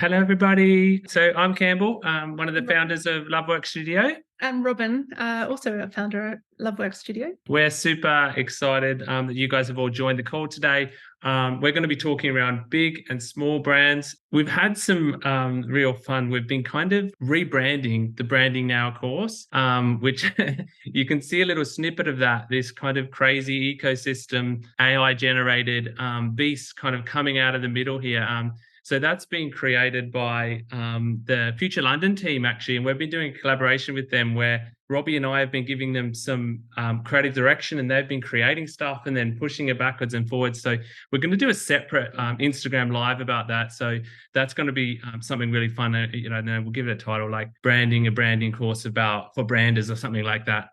Hello, everybody. So I'm Campbell, one of the founders of Lovework Studio. And Robyn, also a founder at Lovework Studio. We're super excited that you guys have all joined the call today. We're going to be talking around big and small brands. We've had some real fun. We've been kind of rebranding the Branding Now course, which you can see a little snippet of that, this kind of crazy ecosystem, AI-generated beast kind of coming out of the middle here. So that's been created by the Future London team, actually, and we've been doing a collaboration with them where Robbie and I have been giving them some creative direction, and they've been creating stuff and then pushing it backwards and forwards. So we're going to do a separate Instagram live about that. So that's going to be something really fun. And we'll give it a title like a branding course for branders or something like that.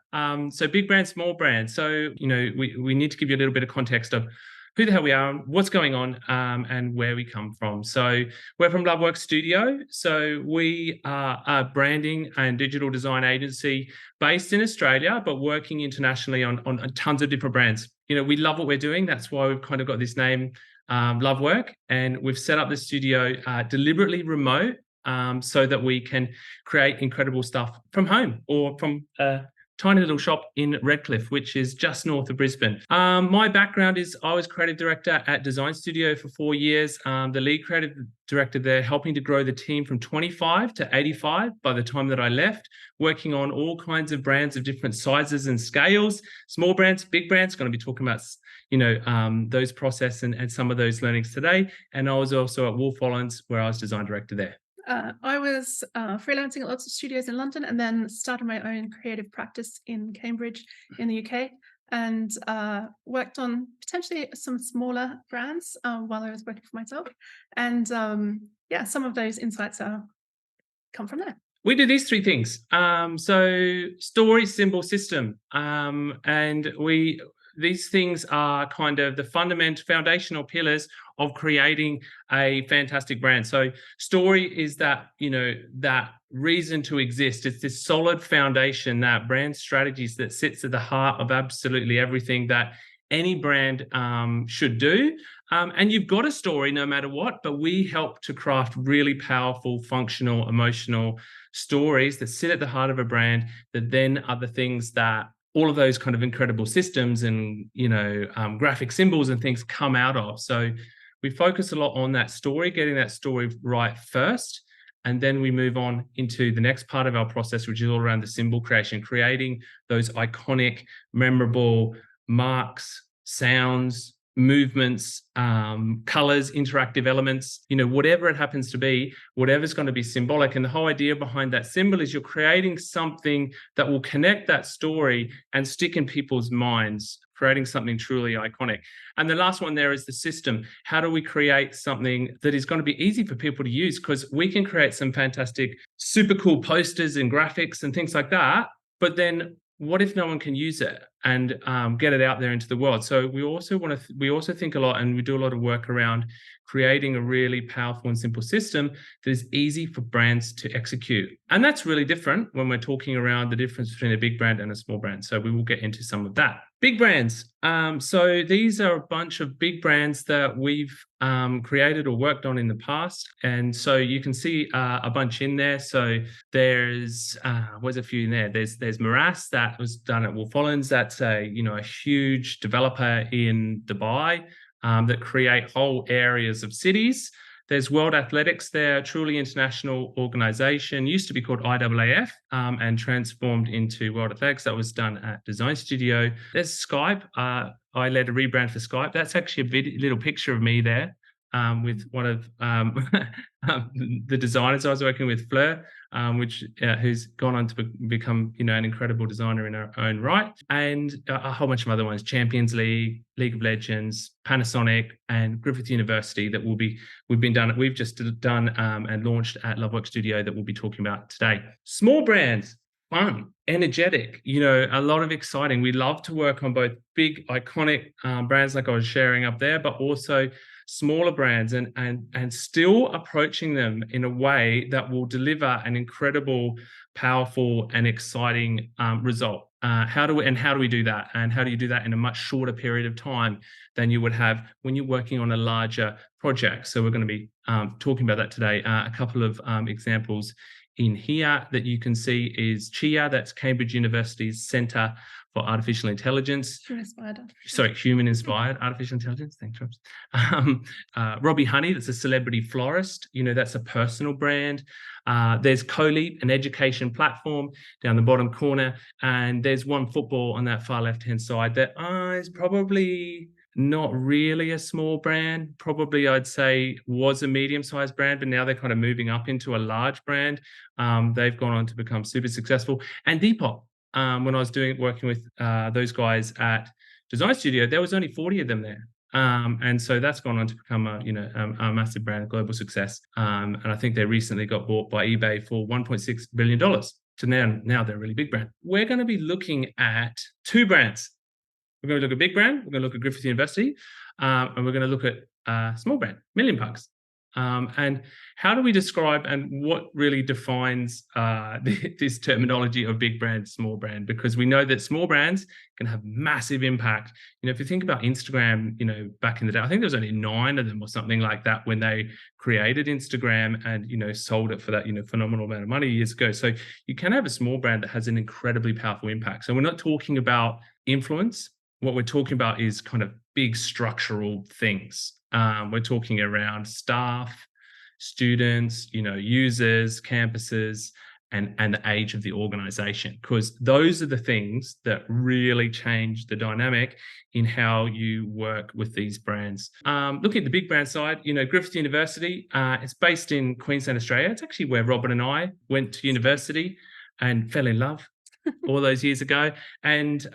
So big brands, small brands. So, we need to give you a little bit of context of who the hell we are, what's going on, and where we come from. So we're from Lovework Studio. So we are a branding and digital design agency based in Australia, but working internationally on tons of different brands. We love what we're doing. That's why we've kind of got this name, Lovework, and we've set up the studio deliberately remote so that we can create incredible stuff from home or from tiny little shop in Redcliffe, which is just north of Brisbane. My background is I was creative director at Design Studio for 4 years, the lead creative director there, helping to grow the team from 25 to 85 by the time that I left, working on all kinds of brands of different sizes and scales, small brands, big brands. Going to be talking about those process and some of those learnings today. And I was also at Wolf Ollins, where I was design director there. I was freelancing at lots of studios in London and then started my own creative practice in Cambridge in the UK, and worked on potentially some smaller brands while I was working for myself. And some of those insights come from there. We do these three things. So story, symbol, system. And these things are kind of the fundamental foundational pillars of creating a fantastic brand. So story is that, that reason to exist. It's this solid foundation, that brand strategies that sits at the heart of absolutely everything that any brand should do. And you've got a story no matter what, but we help to craft really powerful, functional, emotional stories that sit at the heart of a brand that then are the things that all of those kind of incredible systems and, graphic symbols and things come out of. So we focus a lot on that story, getting that story right first. And then we move on into the next part of our process, which is all around the symbol creation, creating those iconic, memorable marks, sounds, movements, colors, interactive elements, whatever it happens to be, whatever's going to be symbolic. And the whole idea behind that symbol is you're creating something that will connect that story and stick in people's minds, creating something truly iconic. And the last one there is the system. How do we create something that is going to be easy for people to use? Because we can create some fantastic, super cool posters and graphics and things like that, but then what if no one can use it and get it out there into the world? So we also think a lot, and we do a lot of work around creating a really powerful and simple system that is easy for brands to execute. And that's really different when we're talking around the difference between a big brand and a small brand. So we will get into some of that. Big brands. So these are a bunch of big brands that we've created or worked on in the past. And so you can see a bunch in there. So there's a few in there. There's Morass, that was done at Wolf Ollins. That's a huge developer in Dubai that create whole areas of cities. There's World Athletics, they're a truly international organization, used to be called IAAF and transformed into World Athletics. That was done at Design Studio. There's Skype. I led a rebrand for Skype. That's actually a little picture of me there with one of the designers I was working with, Fleur, who's gone on to become, an incredible designer in her own right, and a whole bunch of other ones: Champions League, League of Legends, Panasonic, and Griffith University that we've just done and launched at Lovework Studio that we'll be talking about today. Small brands. Fun, energetic, a lot of exciting. We love to work on both big, iconic brands like I was sharing up there, but also smaller brands and still approaching them in a way that will deliver an incredible, powerful, and exciting result. How do we do that? And how do you do that in a much shorter period of time than you would have when you're working on a larger project? So we're going to be talking about that today. A couple of examples in here that you can see is CHIA, that's Cambridge University's Centre for Artificial Intelligence. Human-inspired artificial intelligence. Thanks, Robs. Robbie Honey, that's a celebrity florist. That's a personal brand. There's CoLeap, an education platform down the bottom corner. And there's One Football on that far left-hand side that is probably not really a small brand. Probably I'd say was a medium-sized brand, but now they're kind of moving up into a large brand. They've gone on to become super successful. And Depop, when I was working with those guys at Design Studio, there was only 40 of them there. And so that's gone on to become a massive brand, a global success. And I think they recently got bought by eBay for $1.6 billion. So now they're a really big brand. We're going to be looking at two brands. We're going to look at big brand, we're going to look at Griffith University, and we're going to look at small brand, Million Pugs. And how do we describe and what really defines this terminology of big brand, small brand? Because we know that small brands can have massive impact. If you think about Instagram, back in the day, I think there was only 9 of them or something like that when they created Instagram and, sold it for that, phenomenal amount of money years ago. So you can have a small brand that has an incredibly powerful impact. So we're not talking about influence. What we're talking about is kind of big structural things. We're talking around staff, students, users, campuses, and the age of the organization, because those are the things that really change the dynamic in how you work with these brands. Looking at the big brand side, Griffith University, it's based in Queensland, Australia. It's actually where Robyn and I went to university and fell in love all those years ago. And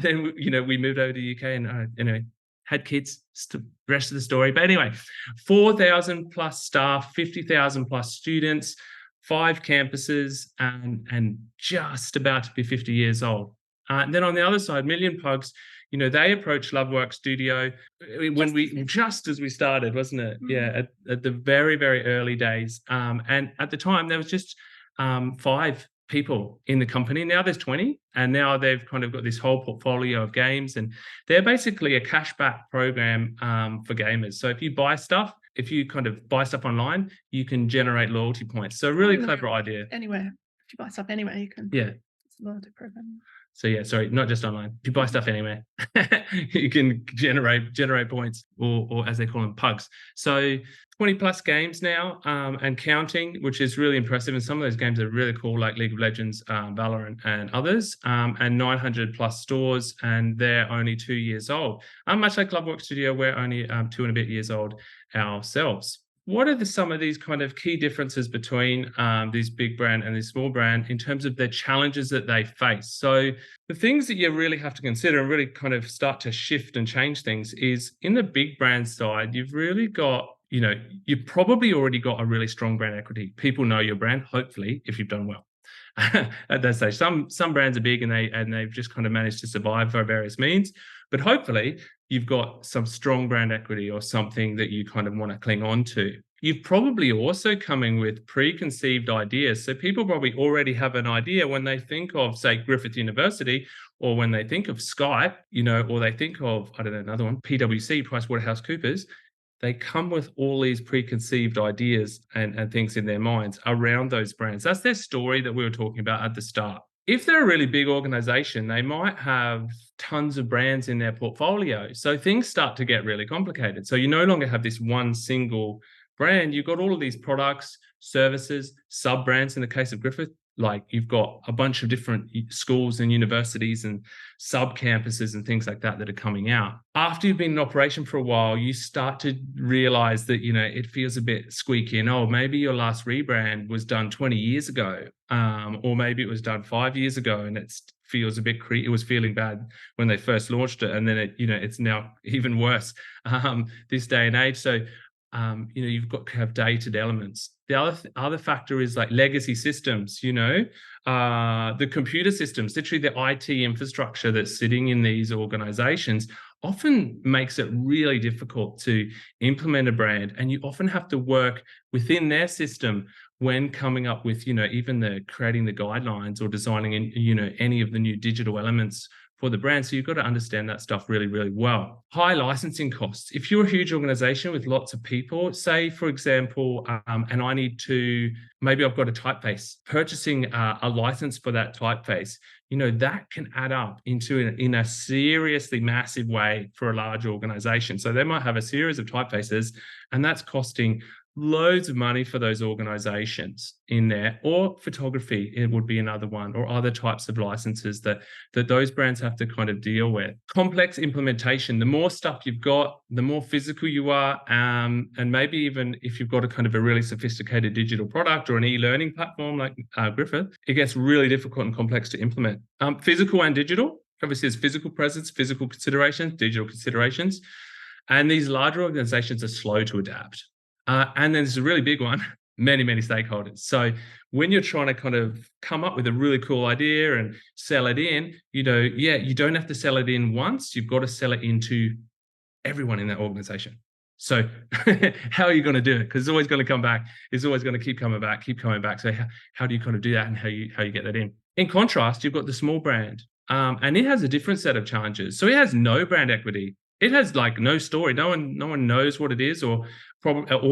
then, we moved over to the UK and, had kids, the rest of the story. But anyway, 4,000 plus staff, 50,000 plus students, 5 campuses, and just about to be 50 years old. And then on the other side, Million Pugs, they approached Lovework Studio just as we started, wasn't it? Mm-hmm. Yeah, at the very, very early days. And at the time, there was just 5 people in the company. Now there's 20, and now they've kind of got this whole portfolio of games, and they're basically a cashback program for gamers. So if you buy stuff online, you can generate loyalty points. So really clever idea. Anywhere. If you buy stuff anywhere, you can. Yeah. It's a loyalty program. So yeah, sorry, not just online. If you buy stuff anywhere, you can generate points, or as they call them, pugs. So 20 plus games now and counting, which is really impressive. And some of those games are really cool, like League of Legends, Valorant, and others. And 900 plus stores, and they're only 2 years old. Much like Lovework Studio, we're only 2 and a bit years old ourselves. What are some of these kind of key differences between this big brand and this small brand in terms of the challenges that they face? So the things that you really have to consider and really kind of start to shift and change things is, in the big brand side, you've really got, you've probably already got a really strong brand equity. People know your brand, hopefully, if you've done well. At that stage, some brands are big and they've just kind of managed to survive for various means. But hopefully, you've got some strong brand equity or something that you kind of want to cling on to. You've probably also coming with preconceived ideas. So people probably already have an idea when they think of, say, Griffith University, or when they think of Skype, or they think of, another one, PwC, PricewaterhouseCoopers. They come with all these preconceived ideas and things in their minds around those brands. That's their story that we were talking about at the start. If they're a really big organization, they might have tons of brands in their portfolio. So things start to get really complicated. So you no longer have this one single brand. You've got all of these products, services, sub-brands. In the case of Griffith, like you've got a bunch of different schools and universities and sub-campuses and things like that are coming out. After you've been in operation for a while, you start to realize that, it feels a bit squeaky. And maybe your last rebrand was done 20 years ago, or maybe it was done 5 years ago, and it feels a bit it was feeling bad when they first launched it, and then it's now even worse this day and age. So you've got to have dated elements. The other factor is like legacy systems, the computer systems, literally the IT infrastructure that's sitting in these organizations often makes it really difficult to implement a brand. And you often have to work within their system when coming up with, even creating the guidelines or designing, any of the new digital elements for the brand. So you've got to understand that stuff really, really well. High licensing costs. If you're a huge organization with lots of people, say, for example, and I need to, maybe I've got a typeface, purchasing a license for that typeface, that can add up in a seriously massive way for a large organization. So they might have a series of typefaces, and that's costing loads of money for those organizations in there. Or photography, it would be another one, or other types of licenses that those brands have to kind of deal with. Complex implementation. The more stuff you've got, the more physical you are, and maybe even if you've got a kind of a really sophisticated digital product or an e-learning platform like Griffith, it gets really difficult and complex to implement. Physical and digital. Obviously, there's physical presence, physical considerations, digital considerations, and these larger organizations are slow to adapt. And then there's a really big one, many, many stakeholders. So when you're trying to kind of come up with a really cool idea and sell it in, you don't have to sell it in once. You've got to sell it into everyone in that organization. So how are you going to do it? Because it's always going to come back. It's always going to keep coming back. So how do you kind of do that, and how you get that in? In contrast, you've got the small brand, and it has a different set of challenges. So it has no brand equity. It has like no story. No one knows what it is, or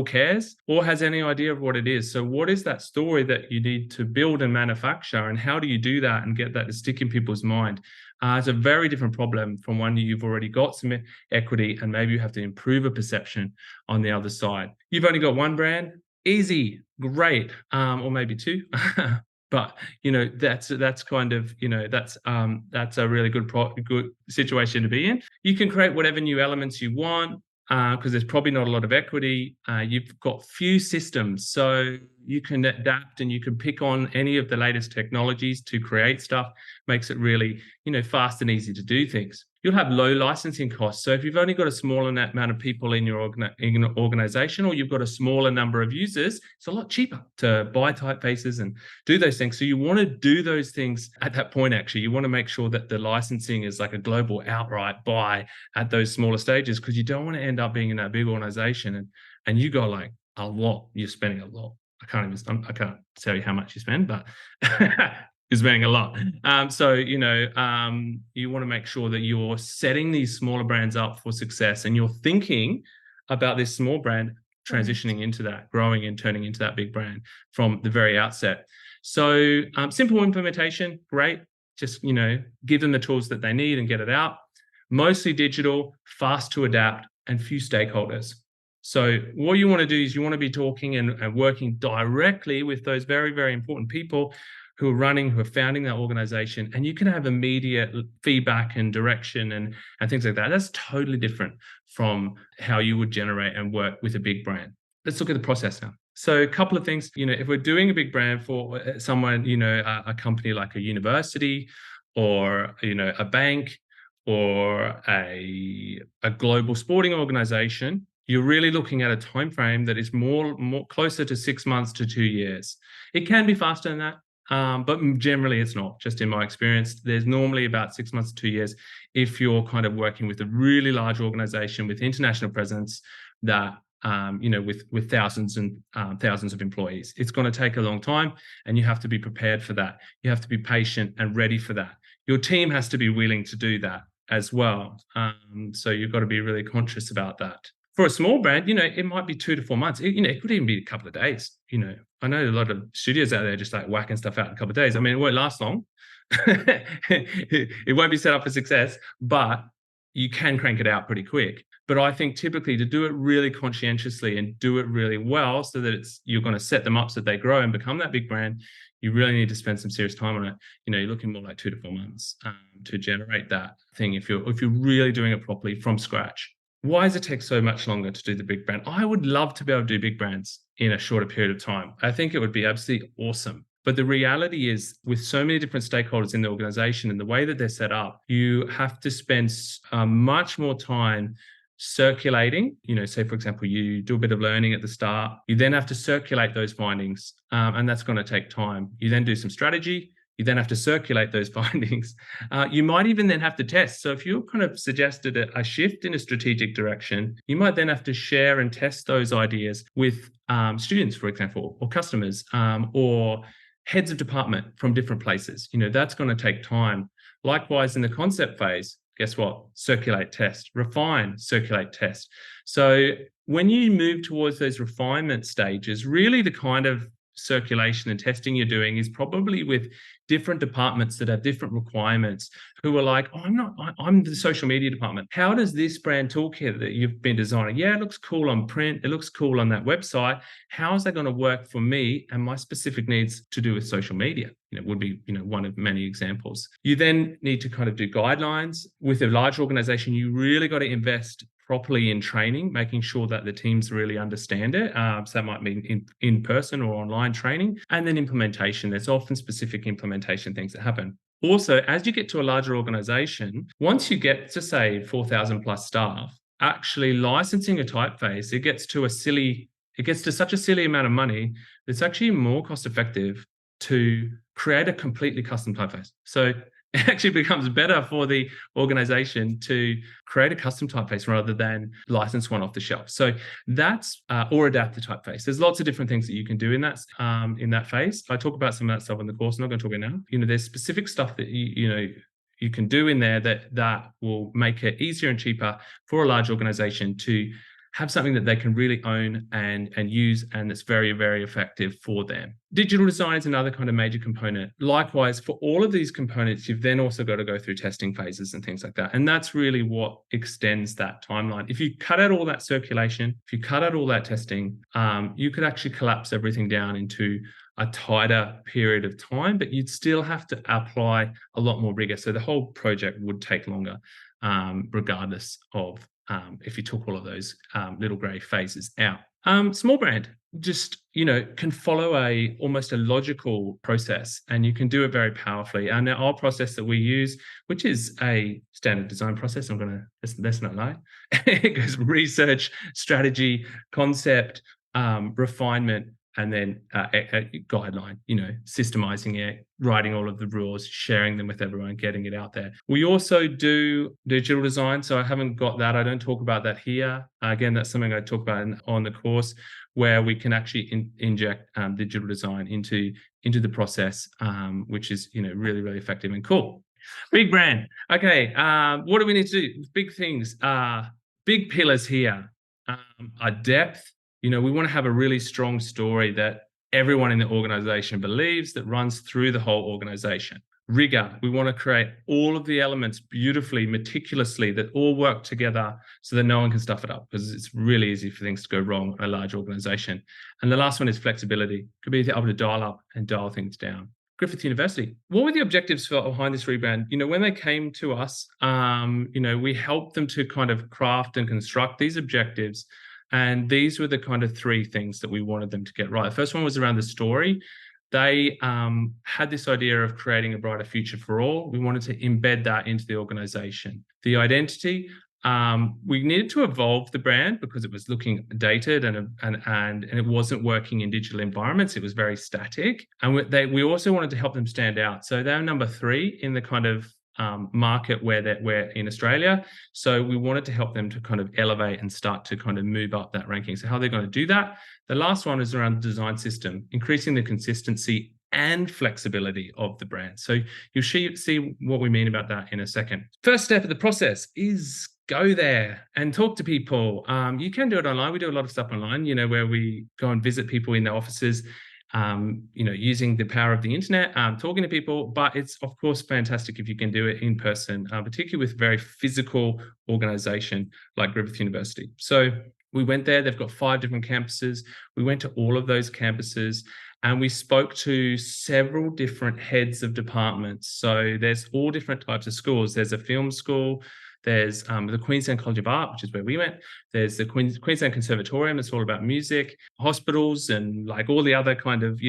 cares, or has any idea of what it is. So what is that story that you need to build and manufacture, and how do you do that and get that to stick in people's mind? It's a very different problem from one you've already got some equity, and maybe you have to improve a perception on the other side. You've only got one brand, easy, great, or maybe two. But that's kind of that's a really good situation to be in. You can create whatever new elements you want, because there's probably not a lot of equity. You've got few systems, so you can adapt and you can pick on any of the latest technologies to create stuff. Makes it really fast and easy to do things. You'll have low licensing costs. So if you've only got a smaller amount of people in your organization, or you've got a smaller number of users, it's a lot cheaper to buy typefaces and do those things. So you want to do those things at that point. Actually, you want to make sure that the licensing is like a global outright buy at those smaller stages, because you don't want to end up being in that big organization and you got like a lot. You're spending a lot. I can't tell you how much you spend, but you're spending a lot. So you want to make sure that you're setting these smaller brands up for success, and you're thinking about this small brand transitioning into that, growing and turning into that big brand from the very outset. So simple implementation, great. Just give them the tools that they need and get it out. Mostly digital, fast to adapt, and few stakeholders. So what you want to do is you want to be talking and working directly with those very, very important people who are founding that organization, and you can have immediate feedback and direction and things like that. That's totally different from how you would generate and work with a big brand. Let's look at the process now. So a couple of things, if we're doing a big brand for someone, a company like a university or, a bank or a global sporting organization, you're really looking at a time frame that is more closer to 6 months to 2 years. It can be faster than that, but generally it's not. Just in my experience, there's normally about 6 months to 2 years if you're kind of working with a really large organization with international presence that with thousands and thousands of employees. It's going to take a long time, and you have to be prepared for that. You have to be patient and ready for that. Your team has to be willing to do that as well. So you've got to be really conscious about that. For a small brand, it might be 2 to 4 months. It could even be a couple of days. I know a lot of studios out there just like whacking stuff out in a couple of days. I mean, it won't last long. It won't be set up for success, but you can crank it out pretty quick. But I think typically to do it really conscientiously and do it really well, so that you're going to set them up so that they grow and become that big brand, you really need to spend some serious time on it. You're looking more like 2 to 4 months to generate that thing if you're really doing it properly from scratch. Why does it take so much longer to do the big brand? I would love to be able to do big brands in a shorter period of time. I think it would be absolutely awesome. But the reality is, with so many different stakeholders in the organization and the way that they're set up, you have to spend much more time circulating. Say, for example, you do a bit of learning at the start. You then have to circulate those findings, and that's going to take time. You then do some strategy. You then have to circulate those findings. You might even then have to test. So if you kind of suggested a shift in a strategic direction, you might then have to share and test those ideas with students, for example, or customers, or heads of department from different places. That's going to take time. Likewise, in the concept phase, guess what? Circulate, test, refine, circulate, test. So when you move towards those refinement stages, really the kind of circulation and testing you're doing is probably with different departments that have different requirements, who are like, oh, I'm the social media department. How does this brand toolkit that you've been designing? Yeah, it looks cool on print. It looks cool on that website. How is that going to work for me and my specific needs to do with social media? Would be, one of many examples. You then need to kind of do guidelines. With a large organization, you really got to invest properly in training, making sure that the teams really understand it. So that might mean in person or online training. And then implementation. There's often specific implementation things that happen. Also, as you get to a larger organization, once you get to, say, 4,000 plus staff, actually licensing a typeface, it gets to such a silly amount of money, it's actually more cost effective to create a completely custom typeface. So it actually becomes better for the organization to create a custom typeface rather than license one off the shelf. So that's or adapt the typeface. There's lots of different things that you can do in that phase. I talk about some of that stuff in the course. I'm not going to talk about now. There's specific stuff that you can do in there that will make it easier and cheaper for a large organization to have something that they can really own and use, and that's very, very effective for them. Digital design is another kind of major component. Likewise, for all of these components, you've then also got to go through testing phases and things like that. And that's really what extends that timeline. If you cut out all that circulation, if you cut out all that testing, you could actually collapse everything down into a tighter period of time, but you'd still have to apply a lot more rigor. So the whole project would take longer, regardless of if you took all of those little grey phases out. Small brand just, can follow almost a logical process, and you can do it very powerfully. And our process that we use, which is a standard design process, let's not lie. It goes research, strategy, concept, refinement, and then a guideline, systemizing it, writing all of the rules, sharing them with everyone, getting it out there. We also do digital design. So I haven't got that. I don't talk about that here. Again, that's something I talk about on the course, where we can actually inject digital design into the process, which is, really, really effective and cool. Big brand. Okay. What do we need to do? Big things. Big pillars here are depth. We want to have a really strong story that everyone in the organization believes, that runs through the whole organization. Rigor. We want to create all of the elements beautifully, meticulously, that all work together so that no one can stuff it up, because it's really easy for things to go wrong in a large organization. And the last one is flexibility. Could be able to dial up and dial things down. Griffith University. What were the objectives behind this rebrand? When they came to us, we helped them to kind of craft and construct these objectives. And these were the kind of three things that we wanted them to get right. The first one was around the story. They had this idea of creating a brighter future for all. We wanted to embed that into the organization. The identity, we needed to evolve the brand because it was looking dated and it wasn't working in digital environments. It was very static. And we also wanted to help them stand out. So they're number 3 in the kind of market where we're in Australia. So we wanted to help them to kind of elevate and start to kind of move up that ranking. So how they're going to do that? The last one is around the design system, increasing the consistency and flexibility of the brand. So you'll see what we mean about that in a second. First step of the process is go there and talk to people. You can do it online. We do a lot of stuff online, where we go and visit people in their offices, using the power of the internet, talking to people. But it's, of course, fantastic if you can do it in person, particularly with a very physical organization like Griffith University. So we went there. They've got 5 different campuses. We went to all of those campuses and we spoke to several different heads of departments. So there's all different types of schools. There's a film school. There's the Queensland College of Art, which is where we went. There's the Queensland Conservatorium. It's all about music, hospitals, and like all the other kind of,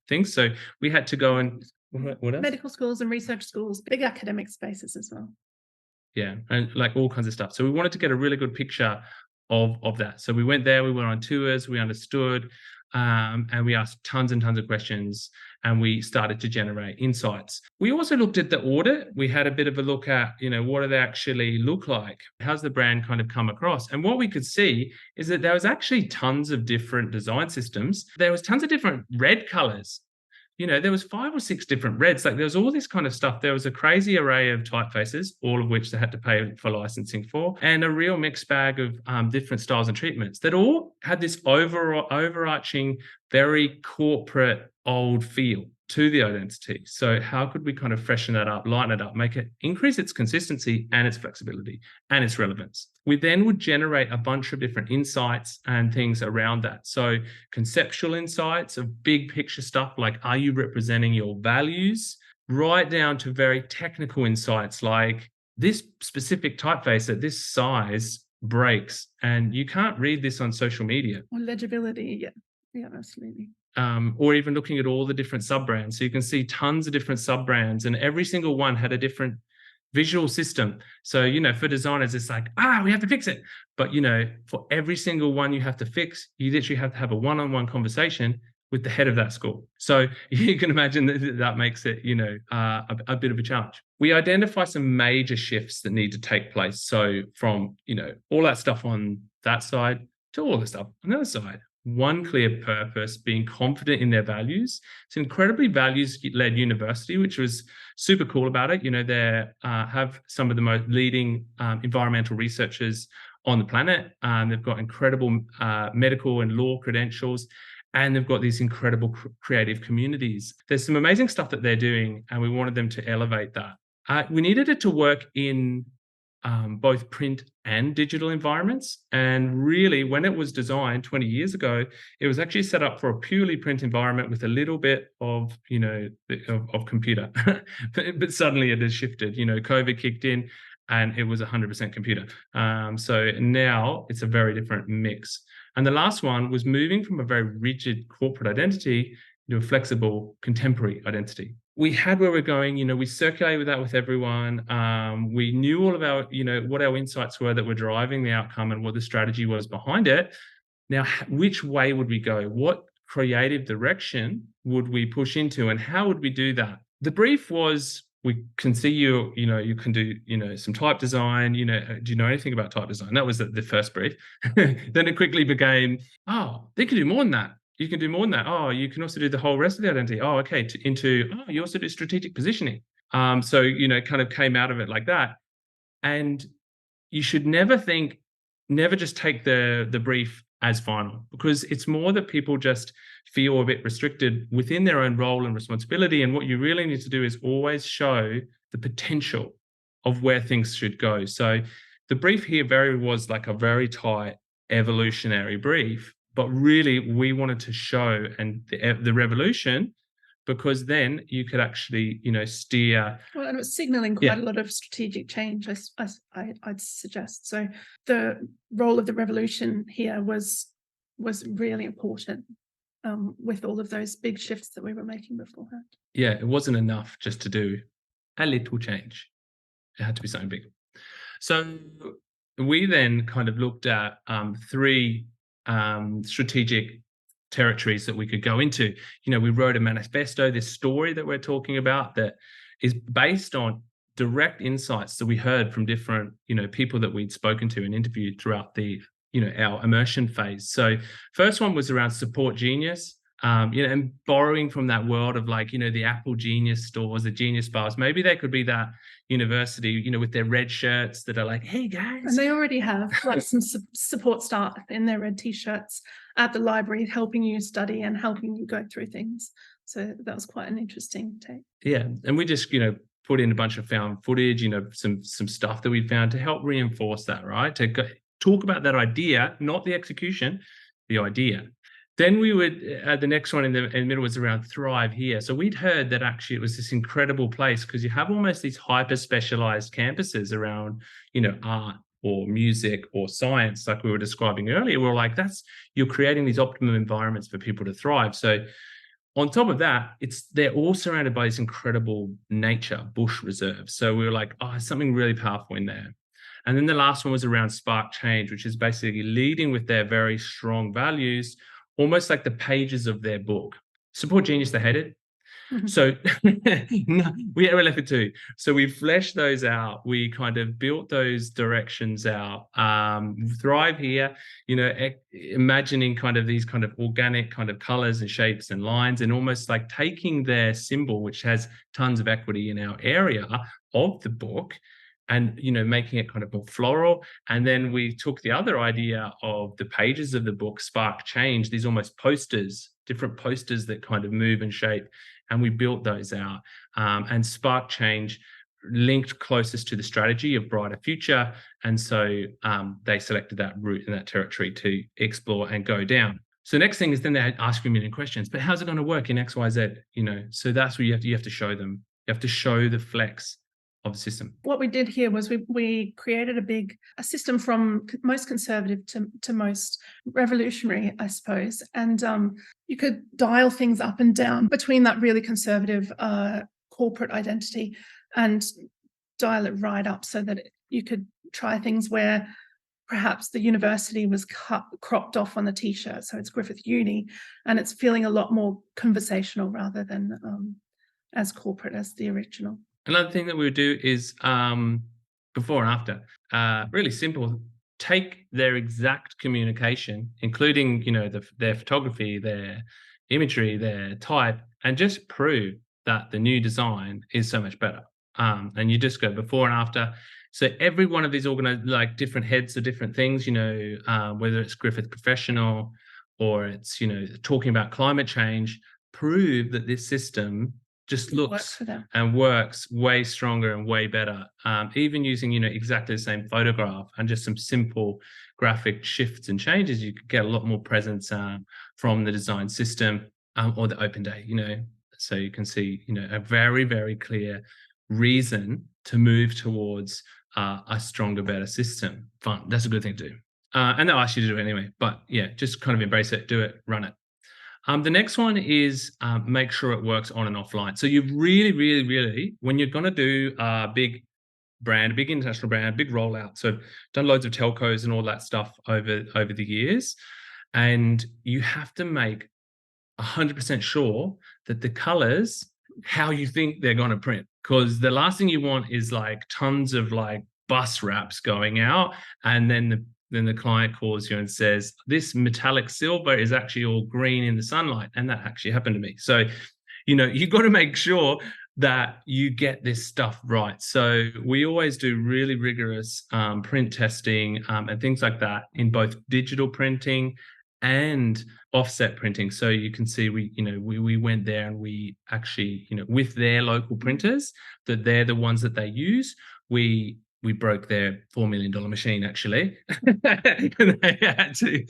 things. So we had to go and what else? Medical schools and research schools, big academic spaces as well. Yeah, and like all kinds of stuff. So we wanted to get a really good picture of that. So we went there, we went on tours, we understood, and we asked tons and tons of questions, and we started to generate insights. We also looked at the audit. We had a bit of a look at, what do they actually look like? How's the brand kind of come across? And what we could see is that there was actually tons of different design systems. There was tons of different red colors. there was 5 or 6 different reds. Like there was all this kind of stuff. There was a crazy array of typefaces, all of which they had to pay for licensing for, and a real mixed bag of different styles and treatments that all had this overarching, very corporate old feel to the identity. So how could we kind of freshen that up, lighten it up, make it increase its consistency and its flexibility and its relevance? We then would generate a bunch of different insights and things around that. So conceptual insights of big picture stuff like, are you representing your values? Right down to very technical insights like, this specific typeface at this size breaks and you can't read this on social media. Or legibility, yeah, absolutely. Or even looking at all the different sub-brands. So you can see tons of different sub-brands and every single one had a different visual system. So, for designers, it's like, we have to fix it. But, for every single one you have to fix, you literally have to have a one-on-one conversation with the head of that school. So you can imagine that makes it, a bit of a challenge. We identify some major shifts that need to take place. So from, all that stuff on that side to all the stuff on the other side. One clear purpose, being confident in their values. It's an incredibly values-led university, which was super cool about it. They have some of the most leading environmental researchers on the planet. They've got incredible medical and law credentials, and they've got these incredible creative communities. There's some amazing stuff that they're doing, and we wanted them to elevate that. We needed it to work in both print and digital environments. And really, when it was designed 20 years ago, it was actually set up for a purely print environment with a little bit of, of computer. but suddenly it has shifted. COVID kicked in and it was 100% computer. So now it's a very different mix. And the last one was moving from a very rigid corporate identity to a flexible contemporary identity. We had where we're going, we circulated with that with everyone. We knew all about, what our insights were that were driving the outcome and what the strategy was behind it. Now, which way would we go? What creative direction would we push into and how would we do that? The brief was, we can see you can do, some type design, do you know anything about type design? That was the first brief. Then it quickly became, they can do more than that. You can do more than that. You can also do the whole rest of the identity. Okay. You also do strategic positioning. So, kind of came out of it like that. And you should never just take the brief as final, because it's more that people just feel a bit restricted within their own role and responsibility. And what you really need to do is always show the potential of where things should go. So the brief here was like a very tight evolutionary brief. But really, we wanted to show the revolution, because then you could actually, steer. Well, and it was signaling quite a lot of strategic change, I'd suggest. So the role of the revolution here was really important with all of those big shifts that we were making beforehand. Yeah, it wasn't enough just to do a little change. It had to be something big. So we then kind of looked at 3 strategic territories that we could go into. We wrote a manifesto, this story that we're talking about that is based on direct insights that we heard from different, people that we'd spoken to and interviewed throughout the, our immersion phase. So first one was around support genius, and borrowing from that world of like, the Apple Genius stores, the Genius bars. Maybe they could be that university, with their red shirts that are like, hey guys. And they already have like some support staff in their red t-shirts at the library, helping you study and helping you go through things. So that was quite an interesting take. Yeah. And we just, put in a bunch of found footage, some stuff that we found to help reinforce that, right? To talk about that idea, not the execution, the idea. Then we would, the next one in the middle was around Thrive here. So we'd heard that actually it was this incredible place because you have almost these hyper-specialized campuses around, art or music or science, like we were describing earlier. We were like, you're creating these optimum environments for people to thrive. So on top of that, they're all surrounded by this incredible nature, bush reserves. So we were like, something really powerful in there. And then the last one was around Spark Change, which is basically leading with their very strong values, almost like the pages of their book. Support Genius, they hated. So no, we're left with two. So we fleshed those out. We kind of built those directions out. Thrive here, imagining kind of these kind of organic kind of colors and shapes and lines, and almost like taking their symbol, which has tons of equity in our area of the book, and making it kind of more floral. And then we took the other idea of the pages of the book spark change, these almost posters, different posters that kind of move and shape, and we built those out. And spark change linked closest to the strategy of brighter future, and so they selected that route and that territory to explore and go down. So next thing is then they ask you a million questions, but how's it going to work in XYZ? So that's where you have to show them. You have to show the flex of the system. What we did here was we created a system from most conservative to most revolutionary, I suppose. And you could dial things up and down between that really conservative corporate identity and dial it right up so that you could try things where perhaps the university was cropped off on the t-shirt. So it's Griffith Uni, and it's feeling a lot more conversational rather than as corporate as the original. Another thing that we would do is before and after, really simple. Take their exact communication, including their photography, their imagery, their type, and just prove that the new design is so much better. And you just go before and after. So every one of these like different heads of different things, whether it's Griffith Professional or it's talking about climate change, prove that this system just looks and works way stronger and way better. Even using, exactly the same photograph and just some simple graphic shifts and changes, you could get a lot more presence from the design system or the open day, so you can see, a very, very clear reason to move towards a stronger, better system. Fun. That's a good thing to do. And they'll ask you to do it anyway, but yeah, just kind of embrace it, do it, run it. The next one is make sure it works on and offline. So you really, really, really, when you're going to do a big brand, a big international brand, big rollout. So I've done loads of telcos and all that stuff over the years. And you have to make 100% sure that the colors, how you think they're going to print. Because the last thing you want is like tons of like bus wraps going out, and then the client calls you and says, this metallic silver is actually all green in the sunlight. And that actually happened to me. So, you've got to make sure that you get this stuff right. So we always do really rigorous print testing and things like that in both digital printing and offset printing. So you can see we went there and we actually, with their local printers, that they're the ones that they use, we broke their $4 million machine, actually. They had to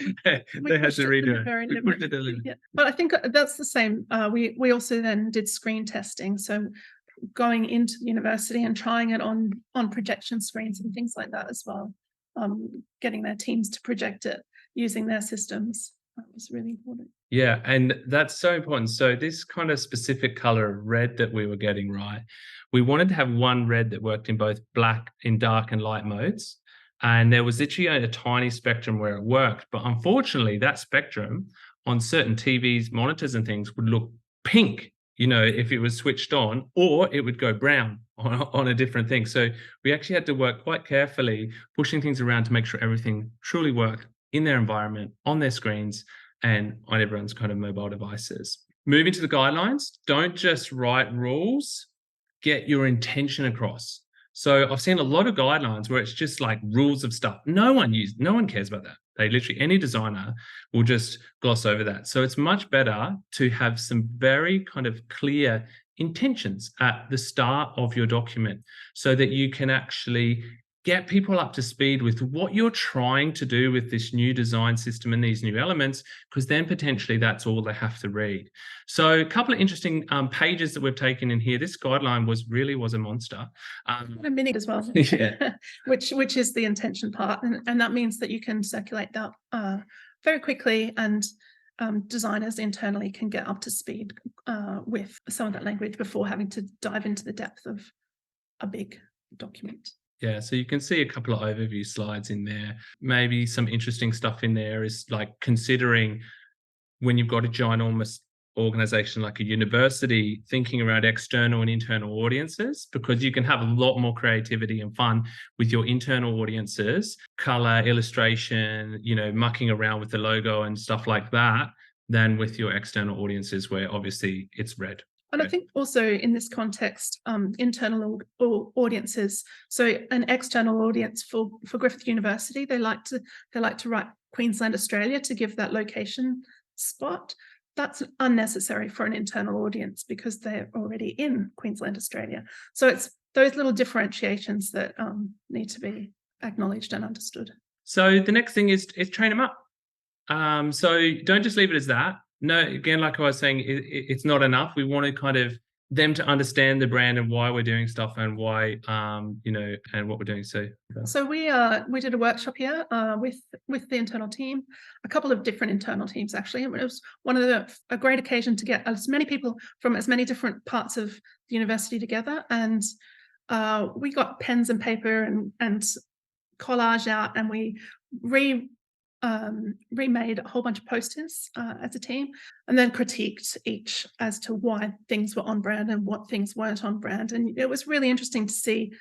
redo it. Yeah. But I think that's the same. We also then did screen testing. So going into the university and trying it on projection screens and things like that as well. Getting their teams to project it using their systems. That was really important. Yeah, and that's so important. So this kind of specific color of red that we were getting right, we wanted to have one red that worked in both black, in dark and light modes. And there was literally a tiny spectrum where it worked. But unfortunately, that spectrum on certain TVs, monitors and things would look pink, if it was switched on, or it would go brown on a different thing. So we actually had to work quite carefully, pushing things around to make sure everything truly worked in their environment, on their screens, and on everyone's kind of mobile devices. Moving to the guidelines, don't just write rules, get your intention across. So I've seen a lot of guidelines where it's just like rules of stuff. No one cares about that. Any designer will just gloss over that. So it's much better to have some very kind of clear intentions at the start of your document so that you can actually get people up to speed with what you're trying to do with this new design system and these new elements, because then potentially that's all they have to read. So a couple of interesting pages that we've taken in here. This guideline was a monster. A mini as well, yeah. which is the intention part. And that means that you can circulate that very quickly, and designers internally can get up to speed with some of that language before having to dive into the depth of a big document. Yeah, so you can see a couple of overview slides in there. Maybe some interesting stuff in there is like considering when you've got a ginormous organization like a university thinking around external and internal audiences, because you can have a lot more creativity and fun with your internal audiences, color, illustration, mucking around with the logo and stuff like that, than with your external audiences where obviously it's red. And I think also in this context, internal audiences. So an external audience for Griffith University, they like to write Queensland, Australia to give that location spot. That's unnecessary for an internal audience because they're already in Queensland, Australia. So it's those little differentiations that need to be acknowledged and understood. So the next thing is train them up. So don't just leave it as that. No, again, like I was saying, it's not enough. We want to kind of them to understand the brand and why we're doing stuff and why, and what we're doing. So we did a workshop here with the internal team, a couple of different internal teams actually. It was a great occasion to get as many people from as many different parts of the university together, and we got pens and paper and collage out, and we remade a whole bunch of posters as a team, and then critiqued each as to why things were on brand and what things weren't on brand. And it was really interesting to see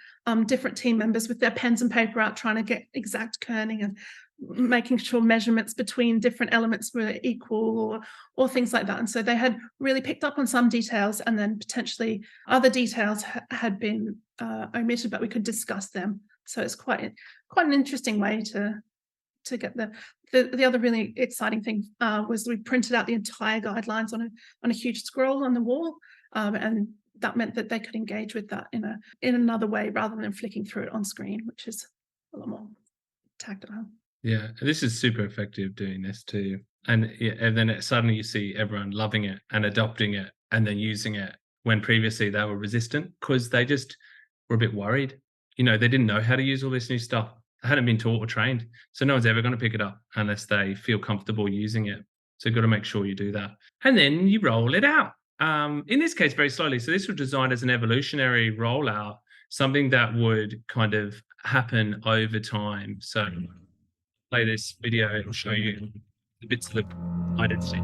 different team members with their pens and paper out trying to get exact kerning and making sure measurements between different elements were equal or things like that. And so they had really picked up on some details, and then potentially other details had been omitted, but we could discuss them. So it's quite an interesting way to get the other really exciting thing was we printed out the entire guidelines on a huge scroll on the wall, and that meant that they could engage with that in another way rather than flicking through it on screen, which is a lot more tactile. Yeah, this is super effective doing this too. And then suddenly you see everyone loving it and adopting it and then using it, when previously they were resistant because they just were a bit worried. They didn't know how to use all this new stuff. They hadn't been taught or trained. So no one's ever going to pick it up unless they feel comfortable using it. So you've got to make sure you do that. And then you roll it out. In this case, very slowly. So this was designed as an evolutionary rollout, something that would kind of happen over time. So play this video and show you the bits of the I did see.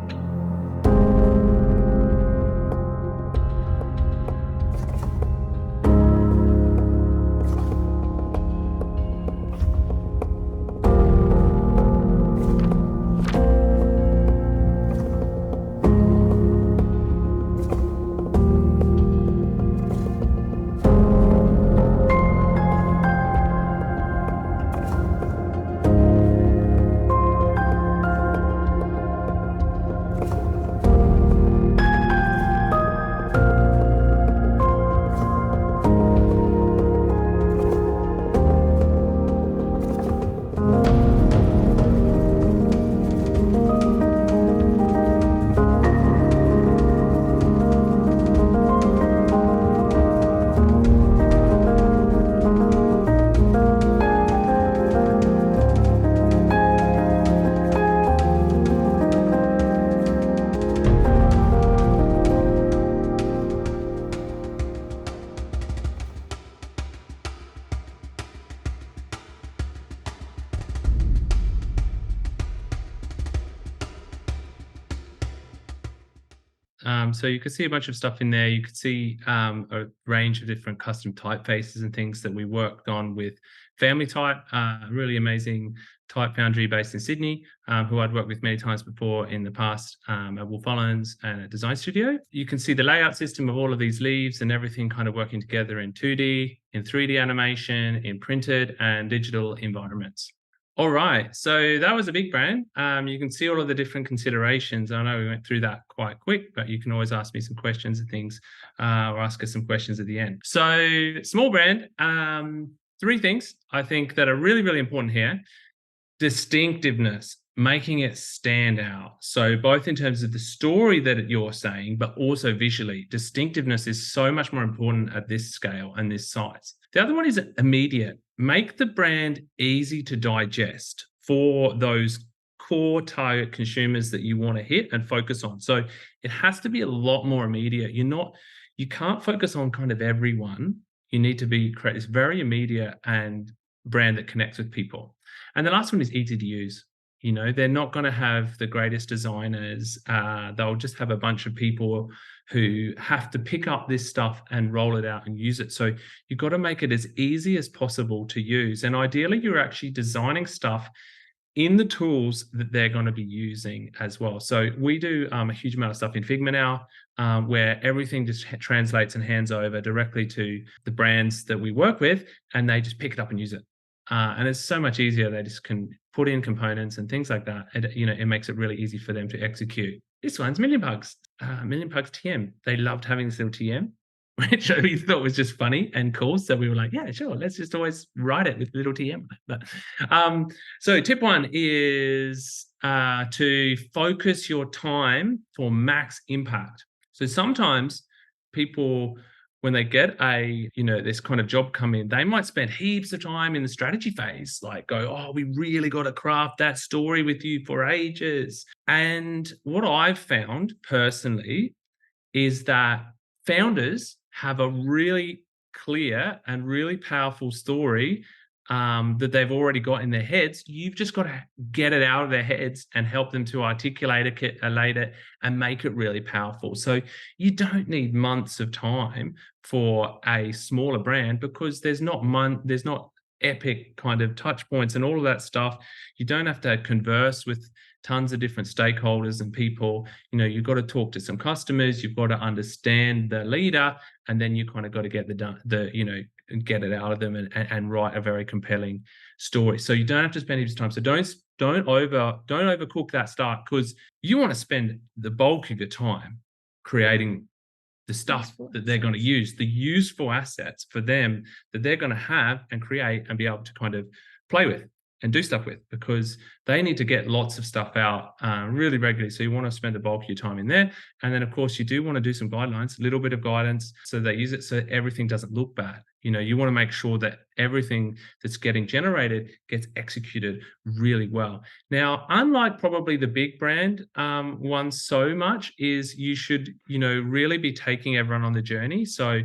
So you could see a bunch of stuff in there. You could see a range of different custom typefaces and things that we worked on with Family Type, a really amazing type foundry based in Sydney, who I'd worked with many times before in the past at Wolf Ollens and at Design Studio. You can see the layout system of all of these leaves and everything kind of working together in 2D, in 3D animation, in printed and digital environments. All right, so that was a big brand. You can see all of the different considerations. I know we went through that quite quick, but you can always ask me some questions and things, or ask us some questions at the end. So small brand, 3 things I think that are really, really important here. Distinctiveness, making it stand out. So both in terms of the story that you're saying, but also visually, distinctiveness is so much more important at this scale and this size. The other one is immediate. Make the brand easy to digest for those core target consumers that you want to hit and focus on. So it has to be a lot more immediate. You can't focus on kind of everyone. You need to create this very immediate and brand that connects with people. And the last one is easy to use. You know, they're not going to have the greatest designers. They'll just have a bunch of people who have to pick up this stuff and roll it out and use it. So you've got to make it as easy as possible to use. And ideally, you're actually designing stuff in the tools that they're going to be using as well. So we do a huge amount of stuff in Figma now, where everything just translates and hands over directly to the brands that we work with, and they just pick it up and use it. And it's so much easier. They just can put in components and things like that. And, you know, it makes it really easy for them to execute. This one's Million Pugs, Million Pugs TM. They loved having this little TM, which we thought was just funny and cool. So we were like, yeah, sure, let's just always write it with little TM. But, so tip one is to focus your time for max impact. So sometimes people, when they get a, you know, this kind of job come in, they might spend heaps of time in the strategy phase, like go, oh, we really got to craft that story with you for ages. And what I've found personally is that founders have a really clear and really powerful story that they've already got in their heads. You've just got to get it out of their heads and help them to articulate it and make it really powerful. So you don't need months of time for a smaller brand, because there's not epic kind of touch points and all of that stuff. You don't have to converse with tons of different stakeholders and people. You know, you've got to talk to some customers, you've got to understand the leader, and then you kind of got to get get it out of them and write a very compelling story. So you don't have to spend heaps of time. So don't overcook that start, because you want to spend the bulk of your time creating the stuff that they're going to use, the useful assets for them that they're going to have and create and be able to kind of play with and do stuff with, because they need to get lots of stuff out really regularly. So you want to spend the bulk of your time in there. And then, of course, you do want to do some guidelines, a little bit of guidance, so they use it so everything doesn't look bad. You know, you want to make sure that everything that's getting generated gets executed really well. Now, unlike probably the big brand one so much, is you should, you know, really be taking everyone on the journey. So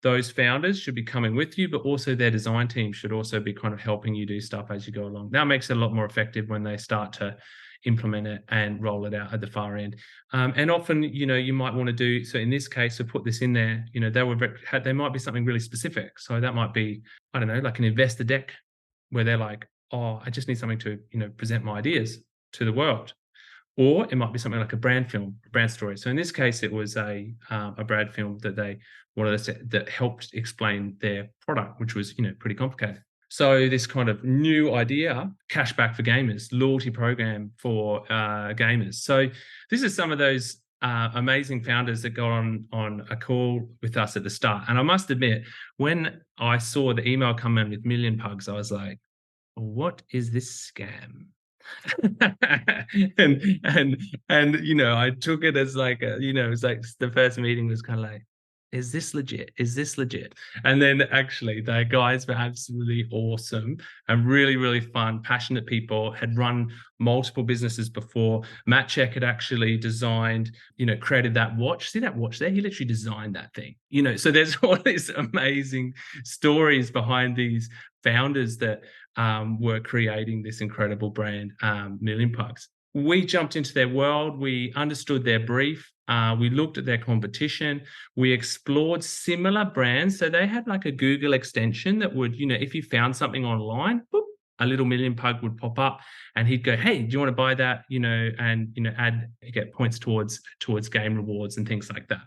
those founders should be coming with you, but also their design team should also be kind of helping you do stuff as you go along. That makes it a lot more effective when they start to implement it and roll it out at the far end. And often, you know, you might want to do, so in this case, to put this in there, you know, there might be something really specific. So that might be, I don't know, like an investor deck where they're like, oh, I just need something to, you know, present my ideas to the world. Or it might be something like a brand film, a brand story. So in this case, it was a brand film that they wanted us that helped explain their product, which was, you know, pretty complicated. So this kind of new idea, cashback for gamers, loyalty program for gamers. So this is some of those amazing founders that got on a call with us at the start. And I must admit, when I saw the email come in with Million Pugs, I was like, what is this scam? and you know, I took it as like you know, it was like the first meeting was kind of like, is this legit? Is this legit? And then actually the guys were absolutely awesome and really, really fun, passionate people, had run multiple businesses before. Matt Check had actually designed, you know, created that watch. See that watch there? He literally designed that thing, you know. So there's all these amazing stories behind these founders that were creating this incredible brand, Million Pugs. We jumped into their world. We understood their brief. We looked at their competition. We explored similar brands. So they had like a Google extension that would, you know, if you found something online, boop, a little Million Pug would pop up and he'd go, hey, do you want to buy that? You know, and, you know, get points towards game rewards and things like that.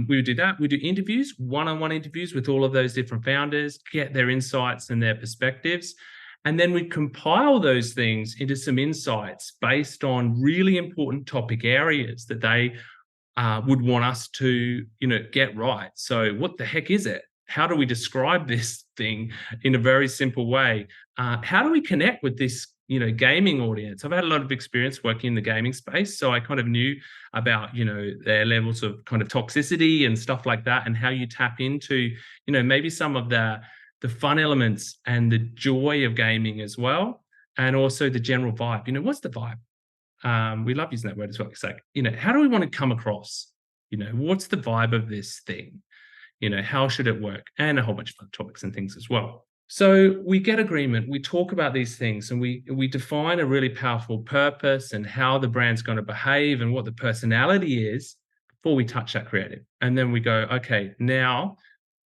We would do that. We do interviews, one-on-one interviews with all of those different founders, get their insights and their perspectives. And then we compile those things into some insights based on really important topic areas that they would want us to, you know, get right. So what the heck is it? How do we describe this thing in a very simple way? How do we connect with this, you know, gaming audience? I've had a lot of experience working in the gaming space, so I kind of knew about, you know, their levels of kind of toxicity and stuff like that, and how you tap into, you know, maybe some of the fun elements and the joy of gaming as well, and also the general vibe. You know, what's the vibe? We love using that word as well. It's like, you know, how do we want to come across? You know, what's the vibe of this thing? You know, how should it work? And a whole bunch of fun topics and things as well. So we get agreement, we talk about these things, and we define a really powerful purpose and how the brand's going to behave and what the personality is before we touch that creative. And then we go, okay, now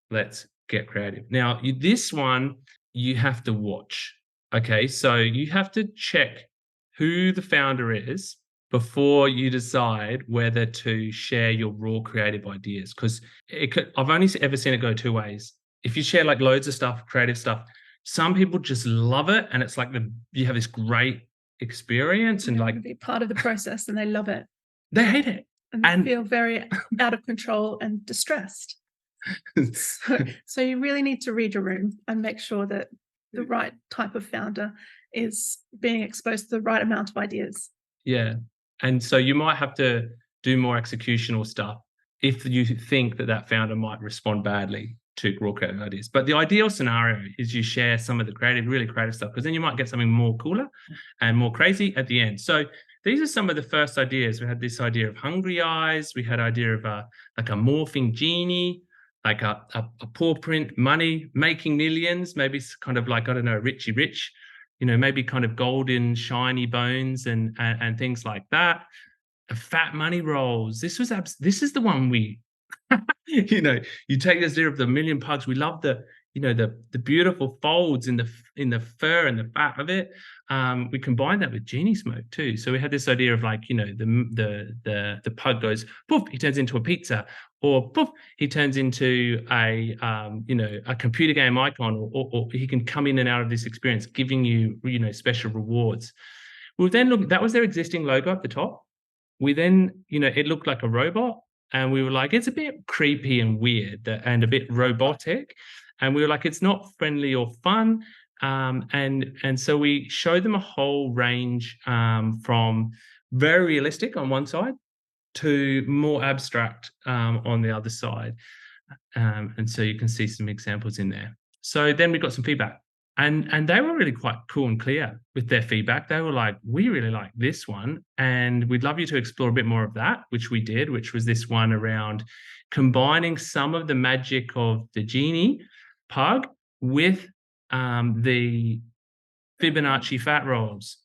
let's get creative. Now, this one you have to watch. Okay, so you have to check who the founder is before you decide whether to share your raw creative ideas. Because I've only ever seen it go two ways. If you share like loads of stuff, creative stuff, some people just love it, and it's like you have this great experience, and like be part of the process, and they love it. they hate it and feel very out of control and distressed. So you really need to read your room and make sure that the right type of founder is being exposed to the right amount of ideas. Yeah. And so you might have to do more executional stuff if you think that founder might respond badly to raw creative ideas. But the ideal scenario is you share some of the really creative stuff, because then you might get something more cooler and more crazy at the end. So these are some of the first ideas. We had this idea of hungry eyes. We had idea of like a morphing genie, like a paw print money, making millions, maybe kind of like, I don't know, Richie Rich, maybe kind of golden, shiny bones and things like that. Fat money rolls. This is the one we, you take this idea of the million pugs. We love the beautiful folds in the fur and the fat of it. We combine that with genie smoke too. So we had this idea of like, the pug goes poof, he turns into a pizza, or poof, he turns into a computer game icon, or he can come in and out of this experience, giving you special rewards. We then look. That was their existing logo at the top. We then, it looked like a robot, and we were like, it's a bit creepy and weird and a bit robotic. And we were like, it's not friendly or fun. And so we showed them a whole range from very realistic on one side to more abstract on the other side. And so you can see some examples in there. So then we got some feedback. And they were really quite cool and clear with their feedback. They were like, we really like this one, and we'd love you to explore a bit more of that, which we did, which was this one around combining some of the magic of the genie pug with the Fibonacci fat rolls,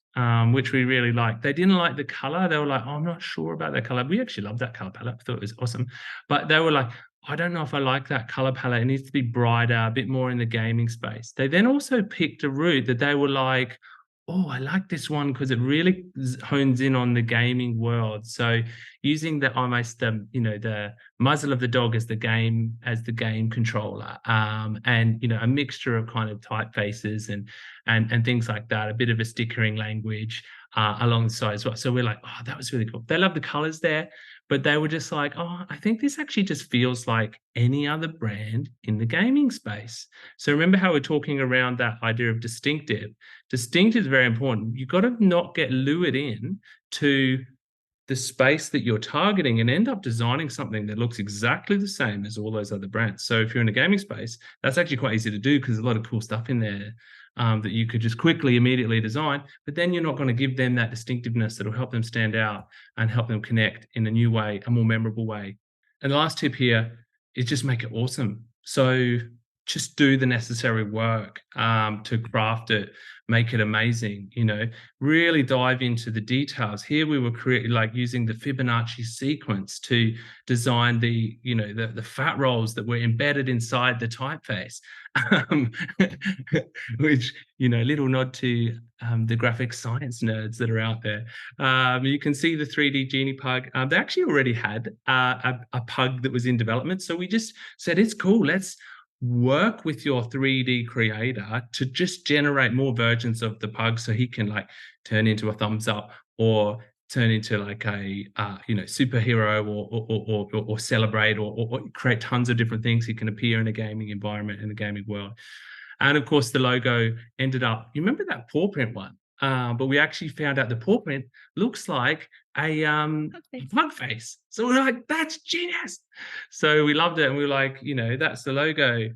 which we really liked. They didn't like the color. They were like, oh, I'm not sure about that color. We actually loved that color palette. I thought it was awesome. But they were like, I don't know if I like that color palette. It needs to be brighter, a bit more in the gaming space. They then also picked a route that they were like, oh, I like this one because it really hones in on the gaming world. So using the muzzle of the dog as the game controller, and a mixture of kind of typefaces and things like that, a bit of a stickering language along the side as well. So we're like, oh, that was really cool. They love the colors there. But they were just like, oh, I think this actually just feels like any other brand in the gaming space. So remember how we're talking around that idea of distinctive. Distinctive is very important. You've got to not get lured in to the space that you're targeting and end up designing something that looks exactly the same as all those other brands. So if you're in a gaming space, that's actually quite easy to do because there's a lot of cool stuff in there that you could just immediately design, but then you're not going to give them that distinctiveness that will help them stand out and help them connect in a new way, a more memorable way. And the last tip here is just make it awesome. So just do the necessary work to craft it, make it amazing, really dive into the details. Here we were using the Fibonacci sequence to design the fat rolls that were embedded inside the typeface, which, little nod to the graphic science nerds that are out there. You can see the 3D genie pug. They actually already had a pug that was in development. So we just said, it's cool, let's work with your 3D creator to just generate more versions of the pug so he can turn into a thumbs up or turn into like a superhero or celebrate or create tons of different things. He can appear in a gaming environment, in a gaming world. And of course the logo ended up, you remember that paw print one? But we actually found out the paw print looks like a pug face. So we're like, that's genius. So we loved it. And we were like, that's the logo.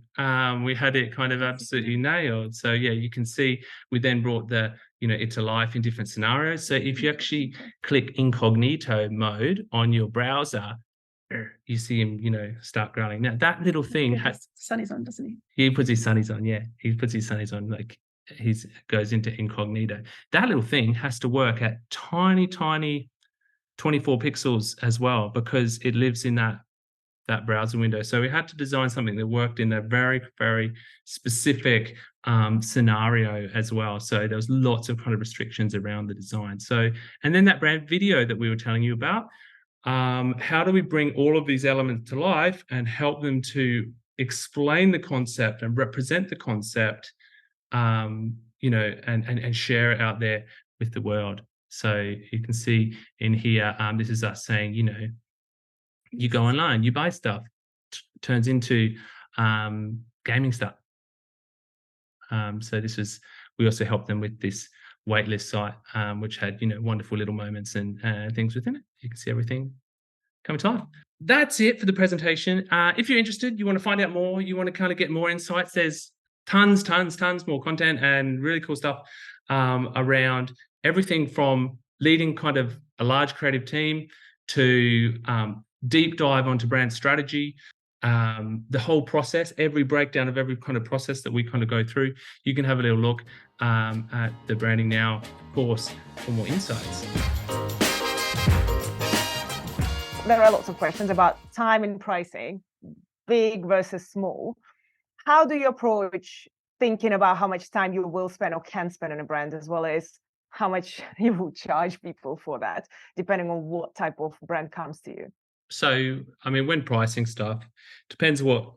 We had it kind of absolutely nailed. So yeah, you can see we then brought it to life in different scenarios. So if you actually click incognito mode on your browser, You see him, start growling. Now that little thing Put has. his sunnies on, doesn't he? He puts his sunnies on, yeah. He puts his sunnies on, like, he's goes into incognito. That little thing has to work at tiny, tiny 24 pixels as well because it lives in that browser window. So we had to design something that worked in a very, very specific scenario as well. So there was lots of kind of restrictions around the design. So, and then that brand video that we were telling you about, how do we bring all of these elements to life and help them to explain the concept and represent the concept, and share it out there with the world. So you can see in here, this is us saying, you go online, you buy stuff, turns into gaming stuff. So we also helped them with this waitlist site, which had, wonderful little moments and things within it. You can see everything coming to life. That's it for the presentation. If you're interested, you want to find out more, you want to kind of get more insights, there's tons more content and really cool stuff around everything from leading kind of a large creative team to deep dive onto brand strategy, the whole process, every breakdown of every kind of process that we kind of go through. You can have a little look at the Branding Now course for more insights. There are lots of questions about time and pricing, big versus small. How do you approach thinking about how much time you will spend or can spend on a brand, as well as how much you will charge people for that, depending on what type of brand comes to you? So, I mean, when pricing stuff, depends what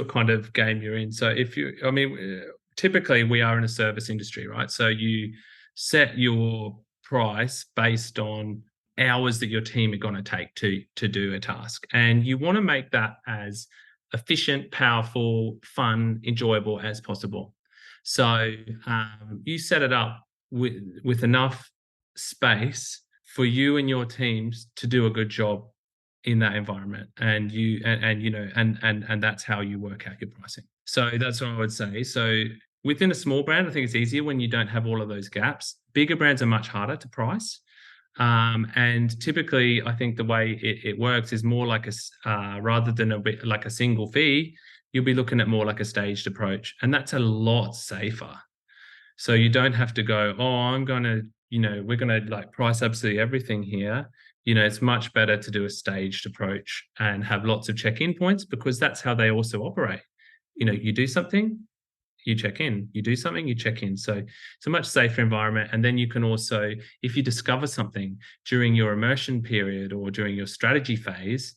kind of game you're in. So typically we are in a service industry, right? So you set your price based on hours that your team are going to take to do a task, and you want to make that as efficient, powerful, fun, enjoyable as possible. So you set it up with enough space for you and your teams to do a good job in that environment, and that's how you work out your pricing. So that's what I would say. So within a small brand, I think it's easier when you don't have all of those gaps. Bigger brands are much harder to price. And typically, I think the way it works is more like rather than a bit like a single fee, you'll be looking at more like a staged approach, and that's a lot safer. So you don't have to go, we're going to like price absolutely everything here. It's much better to do a staged approach and have lots of check-in points, because that's how they also operate. You do something, you check in, you do something, you check in. So it's a much safer environment. And then you can also, if you discover something during your immersion period or during your strategy phase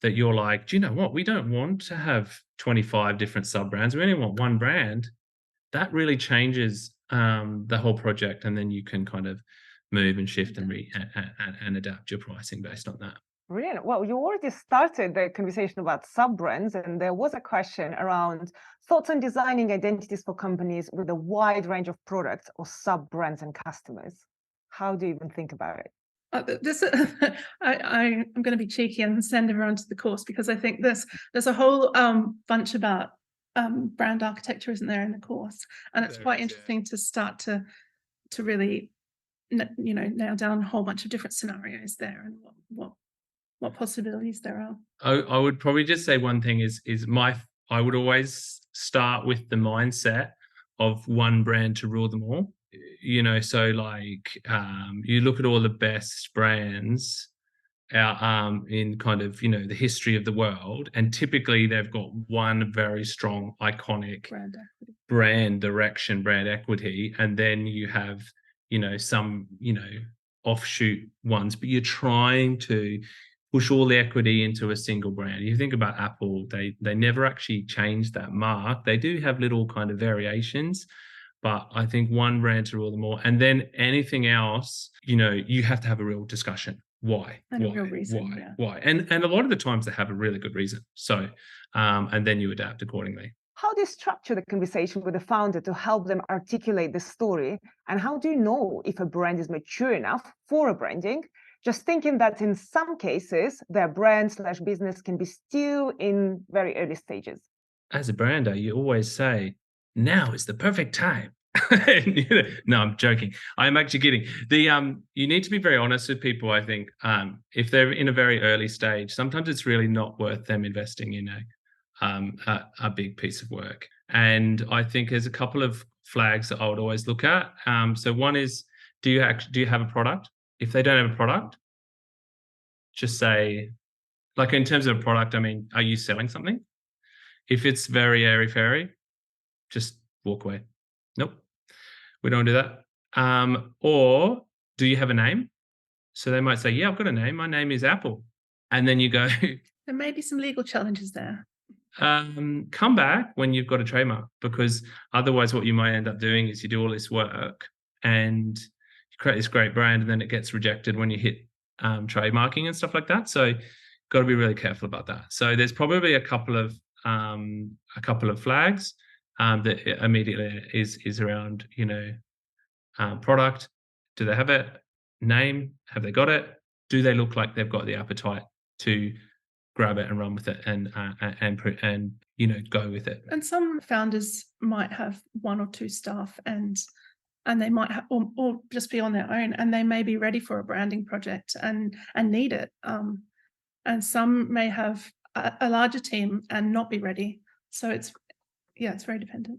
that you're like, do you know what? We don't want to have 25 different sub-brands. We only want one brand. That really changes the whole project. And then you can kind of move and shift and adapt your pricing based on that. Brilliant. Well, you already started the conversation about sub-brands, and there was a question around thoughts on designing identities for companies with a wide range of products or sub-brands and customers. How do you even think about it? I'm going to be cheeky and send everyone to the course, because I think there's a whole bunch about brand architecture, isn't there, in the course, and it's quite interesting to start to really nail down a whole bunch of different scenarios there and what possibilities there are. I would probably just say one thing is I would always start with the mindset of one brand to rule them all. So like you look at all the best brands out in kind of the history of the world, and typically they've got one very strong iconic brand direction, brand equity, and then you have some offshoot ones, but you're trying to push all the equity into a single brand. You think about Apple, they never actually change that mark. They do have little kind of variations, but I think one brand to rule them all. And then anything else, you have to have a real discussion. Why? And a real reason. Why? And a lot of the times they have a really good reason. So, and then you adapt accordingly. How do you structure the conversation with the founder to help them articulate the story? And how do you know if a brand is mature enough for a branding? Just thinking that in some cases, their brand/business can be still in very early stages. As a brander, you always say, now is the perfect time. No, I'm joking. I'm actually kidding. You need to be very honest with people, I think. If they're in a very early stage, sometimes it's really not worth them investing in a big piece of work. And I think there's a couple of flags that I would always look at. So one is, do you have a product? If they don't have a product, just say, like in terms of a product, I mean, are you selling something? If it's very airy-fairy, just walk away. Nope, we don't do that. Or do you have a name? So they might say, yeah, I've got a name. My name is Apple. And then you go, There may be some legal challenges there. come back when you've got a trademark, because otherwise what you might end up doing is you do all this work and you create this great brand and then it gets rejected when you hit trademarking and stuff like that. So got to be really careful about that. So there's probably a couple of flags that immediately is around, product. Do they have it? Name? Have they got it? Do they look like they've got the appetite to grab it and run with it and go with it? And some founders might have one or two staff and they might have, or just be on their own, and they may be ready for a branding project and need it. And some may have a larger team and not be ready. So it's very dependent.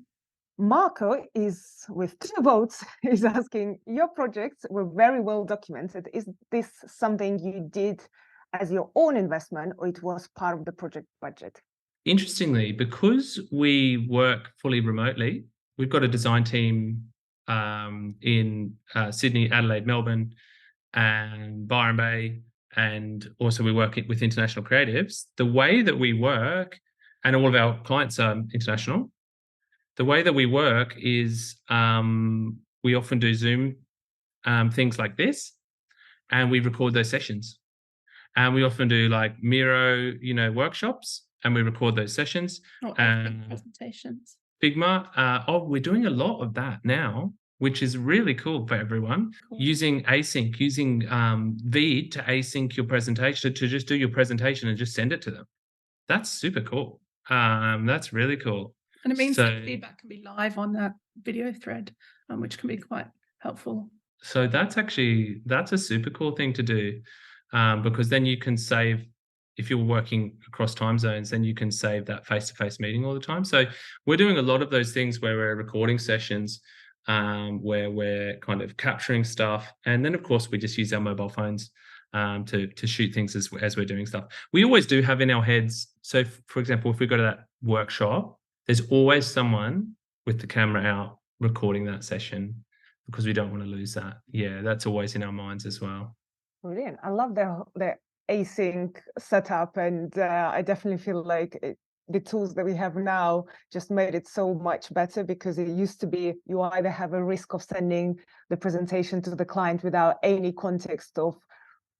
Marco is, with 2 votes, is asking, your projects were very well documented. Is this something you did as your own investment, or it was part of the project budget? Interestingly, because we work fully remotely, we've got a design team in Sydney, Adelaide, Melbourne, and Byron Bay, and also we work with international creatives. The way that we work, and all of our clients are international, the way that we work is we often do Zoom things like this, and we record those sessions. And we often do like Miro, workshops, and we record those sessions. Presentations. Figma. We're doing a lot of that now, which is really cool for everyone. Cool. Using async, using Veed to async your presentation, to just do your presentation and just send it to them. That's super cool. That's really cool. And it means that feedback can be live on that video thread, which can be quite helpful. So that's a super cool thing to do, because then you can save, if you're working across time zones, then you can save that face-to-face meeting all the time. So we're doing a lot of those things where we're recording sessions, where we're kind of capturing stuff. And then, of course, we just use our mobile phones to shoot things as we're doing stuff. We always do have in our heads. So, for example, if we go to that workshop, there's always someone with the camera out recording that session, because we don't want to lose that. Yeah, that's always in our minds as well. Brilliant. I love the async setup, and I definitely feel like the tools that we have now just made it so much better, because it used to be you either have a risk of sending the presentation to the client without any context of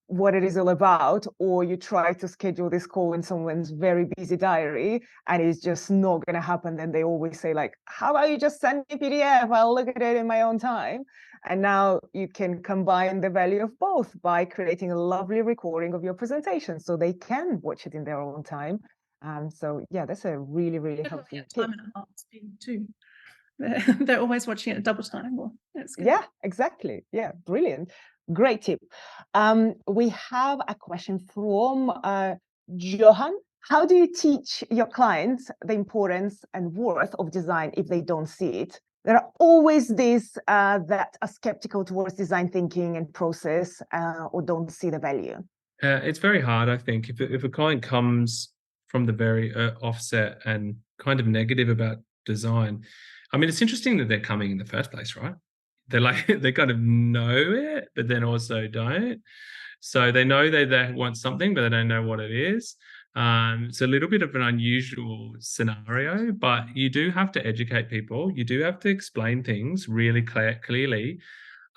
what it is all about, or you try to schedule this call in someone's very busy diary and it's just not going to happen. Then they always say, like, how about you just send me PDF, I'll look at it in my own time. And now you can combine the value of both by creating a lovely recording of your presentation so they can watch it in their own time. So yeah, that's a really, really helpful tip. Time and a half speed too. They're always watching it at double time. Well, that's good. Yeah, exactly. Yeah, brilliant. Great tip. We have a question from Johan. How do you teach your clients the importance and worth of design if they don't see it? There are always these that are skeptical towards design thinking and process, or don't see the value. It's very hard, I think. If a client comes from the very offset and kind of negative about design, I mean, it's interesting that they're coming in the first place, right? They're like, they kind of know it, but then also don't. So they know they want something, but they don't know what it is. It's a little bit of an unusual scenario, but you do have to educate people. You do have to explain things really clearly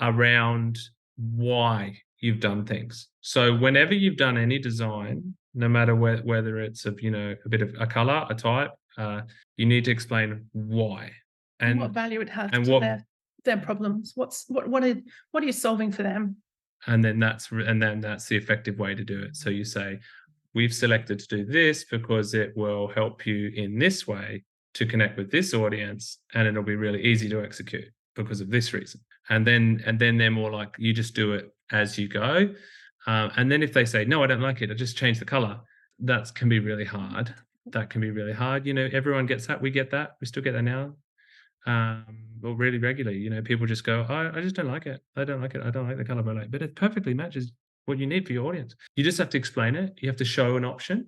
around why you've done things. So whenever you've done any design, no matter whether it's a bit of a color, a type, you need to explain why and what value it has to their problems. What are you solving for them? And then that's the effective way to do it. So you say, we've selected to do this because it will help you in this way to connect with this audience, and it'll be really easy to execute. because of this reason. And then they're more like, you just do it as you go. And then if they say, no, I don't like it, I just change the color, that can be really hard. That can be really hard. You know, everyone gets that. We get that. We still get that now. Well, really regularly, you know, people just go, I just don't like it. I don't like it. I don't like the color I like, but it perfectly matches what you need for your audience. You just have to explain it. You have to show an option,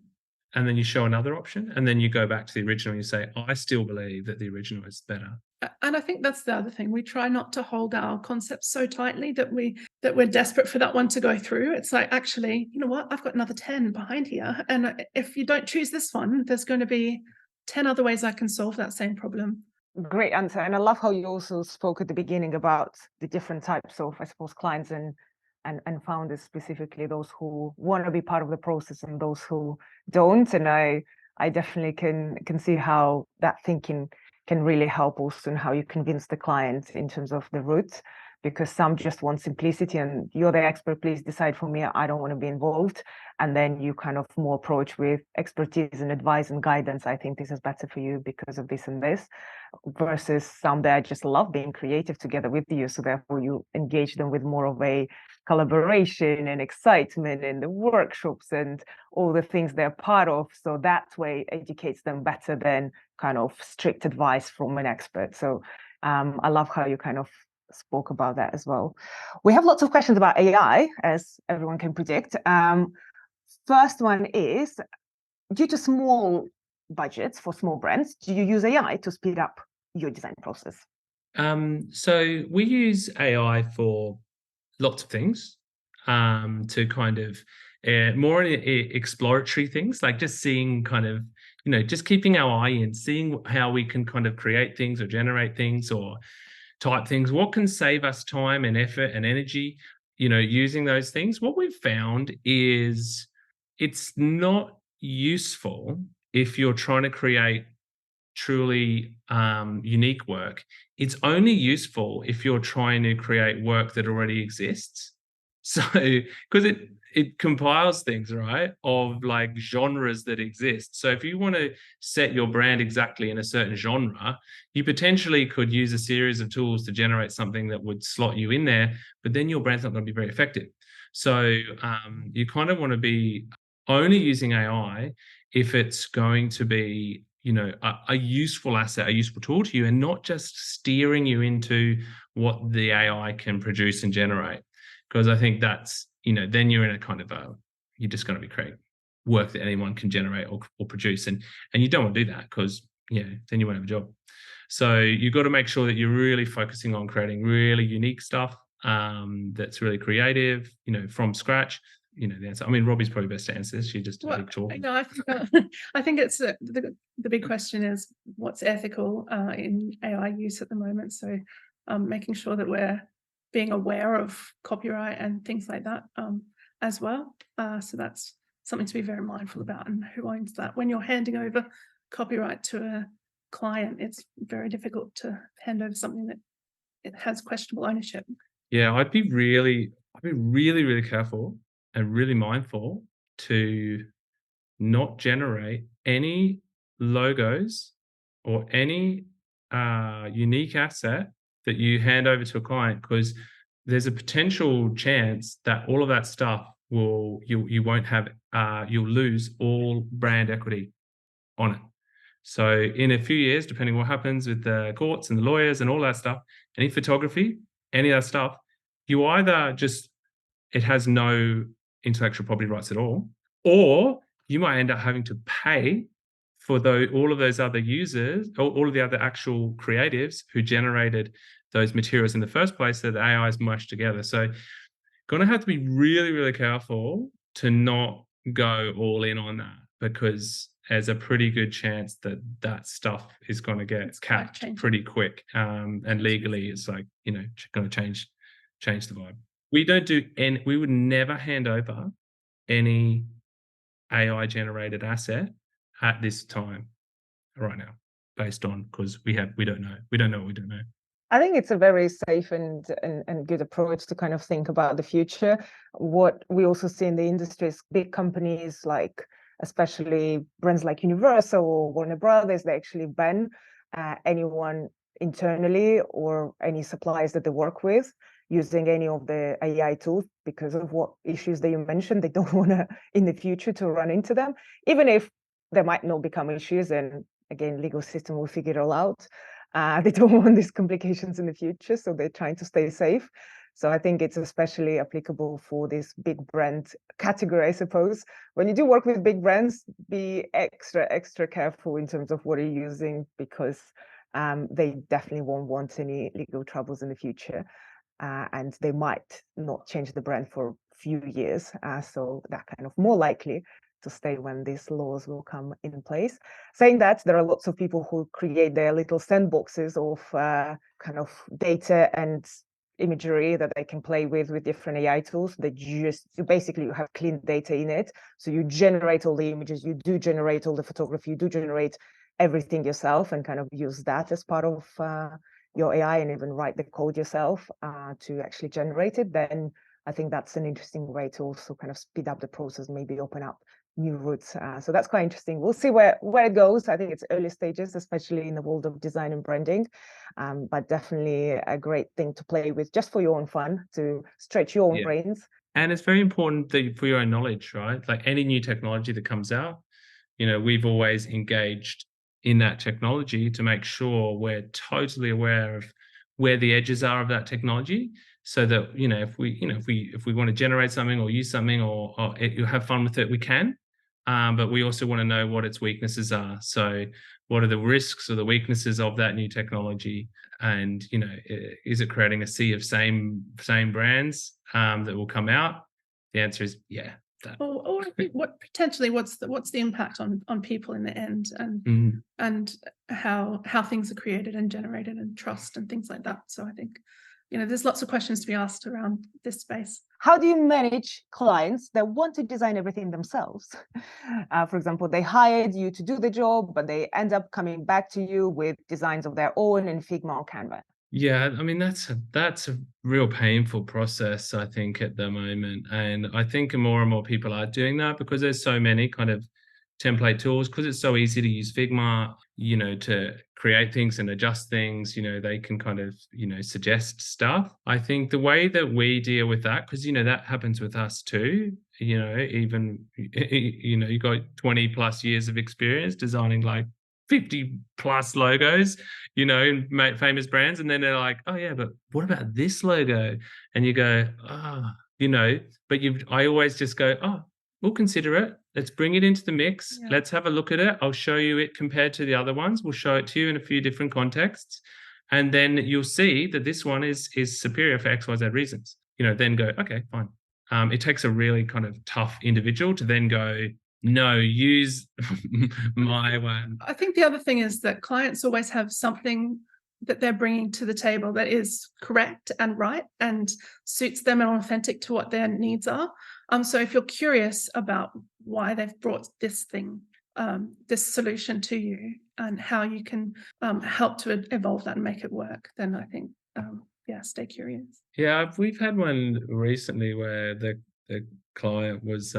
and then you show another option, and then you go back to the original and you say, I still believe that the original is better. And I think that's the other thing. We try not to hold our concepts so tightly that we're desperate for that one to go through. It's like, actually, you know what? I've got another 10 behind here. And if you don't choose this one, there's going to be 10 other ways I can solve that same problem. Great answer. And I love how you also spoke at the beginning about the different types of, I suppose, clients and founders, specifically those who want to be part of the process and those who don't. And I definitely can see how that thinking can really help also in how you convince the client in terms of the route, because some just want simplicity and you're the expert, please decide for me, I don't want to be involved. And then you kind of more approach with expertise and advice and guidance. I think this is better for you because of this and this, versus some that just love being creative together with you. So therefore you engage them with more of a collaboration and excitement in the workshops and all the things they're part of. So that way educates them better than kind of strict advice from an expert. So I love how you kind of spoke about that as well. We have lots of questions about AI, as everyone can predict. First one is, due to small budgets for small brands, do you use AI to speed up your design process? So we use AI for lots of things, to kind of more exploratory things, like just seeing kind of, you know, just keeping our eye in, seeing how we can kind of create things or generate things or type things, what can save us time and effort and energy, you know, using those things. What we've found is it's not useful if you're trying to create truly unique work. It's only useful if you're trying to create work that already exists. So, because it compiles things, right, of like genres that exist. So if you want to set your brand exactly in a certain genre, you potentially could use a series of tools to generate something that would slot you in there, but then your brand's not going to be very effective. So you kind of want to be only using AI if it's going to be, you know, a useful asset, a useful tool to you, and not just steering you into what the AI can produce and generate. Because I think that's, you know, then you're in a kind of you're just going to be creating work that anyone can generate or produce. And you don't want to do that, because, yeah, then you won't have a job. So you've got to make sure that you're really focusing on creating really unique stuff that's really creative, you know, from scratch. You know, the answer. I mean, Robbie's probably best to answer this. She just a big talk. No, I think it's the big question is what's ethical in AI use at the moment. So making sure that we're being aware of copyright and things like that as well. So that's something to be very mindful about, and who owns that. When you're handing over copyright to a client, it's very difficult to hand over something that it has questionable ownership. Yeah, I'd be really, really careful and really mindful to not generate any logos or any unique asset that you hand over to a client, because there's a potential chance that all of that stuff you won't have, you'll lose all brand equity on it. So in a few years, depending what happens with the courts and the lawyers and all that stuff, any photography, any of that stuff, you either just, it has no intellectual property rights at all, or you might end up having to pay for all of those other users, or all of the other actual creatives who generated those materials in the first place that the AI is mushed together. So going to have to be really, really careful to not go all in on that, because there's a pretty good chance that that stuff is going to get capped pretty quick. And legally, it's like, you know, going to change the vibe. We would never hand over any AI generated asset at this time right now, based on, because we don't know what we don't know. I think it's a very safe and good approach to kind of think about the future. What we also see in the industry is big companies, like especially brands like Universal or Warner Brothers, they actually ban anyone internally or any suppliers that they work with using any of the AI tools because of what issues that you mentioned. They don't want to in the future to run into them, even if there might not become issues. And again, legal system will figure it all out. They don't want these complications in the future, so they're trying to stay safe. So I think it's especially applicable for this big brand category, I suppose. When you do work with big brands, be extra careful in terms of what you're using, because they definitely won't want any legal troubles in the future. And they might not change the brand for a few years. So that kind of more likely to stay when these laws will come in place. Saying that, there are lots of people who create their little sandboxes of kind of data and imagery that they can play with different AI tools. They just basically you have clean data in it. So you generate all the images, you do generate all the photography, you do generate everything yourself and kind of use that as part of your AI and even write the code yourself to actually generate it. Then I think that's an interesting way to also kind of speed up the process, maybe open up new routes. So that's quite interesting. We'll see where it goes. I think it's early stages, especially in the world of design and branding, but definitely a great thing to play with just for your own fun, to stretch your own brains. And it's very important that for your own knowledge, right? Like any new technology that comes out, we've always engaged in that technology to make sure we're totally aware of where the edges are of that technology, so that if we want to generate something or use something or you have fun with it, we can. But we also want to know what its weaknesses are. So what are the risks or the weaknesses of that new technology? And is it creating a sea of same brands that will come out? The answer is yeah. Or what's the impact on people in the end, and how things are created and generated and trust and things like that. So I think there's lots of questions to be asked around this space. How do you manage clients that want to design everything themselves? For example, they hired you to do the job, but they end up coming back to you with designs of their own in Figma or Canva. Yeah, I mean, that's a real painful process, I think, at the moment. And I think more and more people are doing that because there's so many kind of template tools, because it's so easy to use Figma, to create things and adjust things. They can kind of, suggest stuff. I think the way that we deal with that, because, that happens with us too, even, you got 20 plus years of experience designing like 50 plus logos, famous brands. And then they're like, oh yeah, but what about this logo? And you go, but I always just go, oh, we'll consider it. Let's bring it into the mix. Yeah. Let's have a look at it. I'll show you it compared to the other ones. We'll show it to you in a few different contexts. And then you'll see that this one is superior for X, Y, Z reasons. Then go, okay, fine. It takes a really kind of tough individual to then go, no, use my one. I think the other thing is that clients always have something that they're bringing to the table that is correct and right and suits them and authentic to what their needs are. So if you're curious about why they've brought this thing, this solution to you, and how you can help to evolve that and make it work, then I think, stay curious. Yeah, we've had one recently where the client was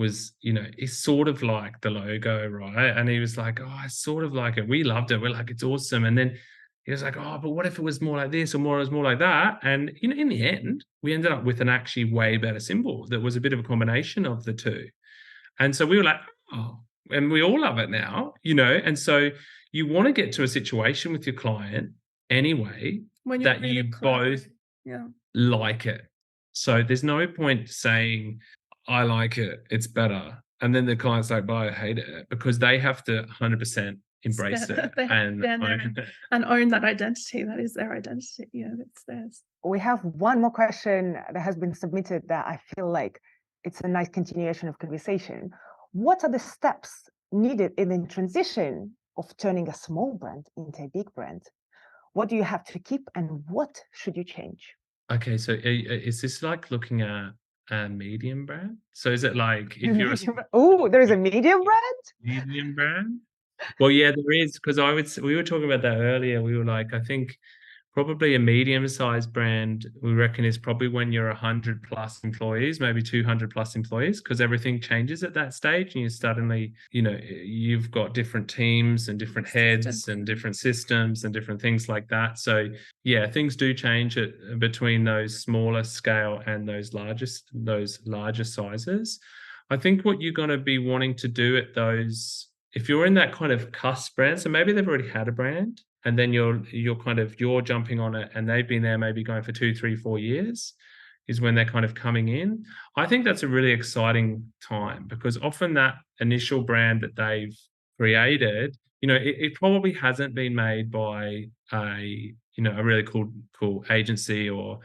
it's sort of like the logo, right? And he was like, oh, I sort of like it. We loved it. We're like, it's awesome. And then he was like, oh, but what if it was more like this or it was more like that? And, in the end, we ended up with an actually way better symbol that was a bit of a combination of the two. And so we were like, oh, and we all love it now, And so you want to get to a situation with your client anyway that you both like it. So there's no point saying, I like it, it's better. And then the client's like, but I hate it, because they have to 100% embrace it and own that identity. That is their identity. It's theirs. We have one more question that has been submitted that I feel like it's a nice continuation of conversation. What are the steps needed in the transition of turning a small brand into a big brand? What do you have to keep and what should you change? Okay, so is this like looking at a medium brand? So is it like if you're there is a medium brand? Medium brand? Well, yeah, there is, because we were talking about that earlier. We were like, I think Probably a medium-sized brand, we reckon, is probably when you're 100 plus employees, maybe 200 plus employees, because everything changes at that stage, and you suddenly, you've got different teams and different heads and different systems and different things like that. So yeah, things do change between those smaller scale and those larger sizes. I think what you're going to be wanting to do at those, if you're in that kind of cusp brand, so maybe they've already had a brand, and then you're jumping on it, and they've been there maybe going for 2, 3, 4 years, is when they're kind of coming in. I think that's a really exciting time, because often that initial brand that they've created, it probably hasn't been made by a really cool agency or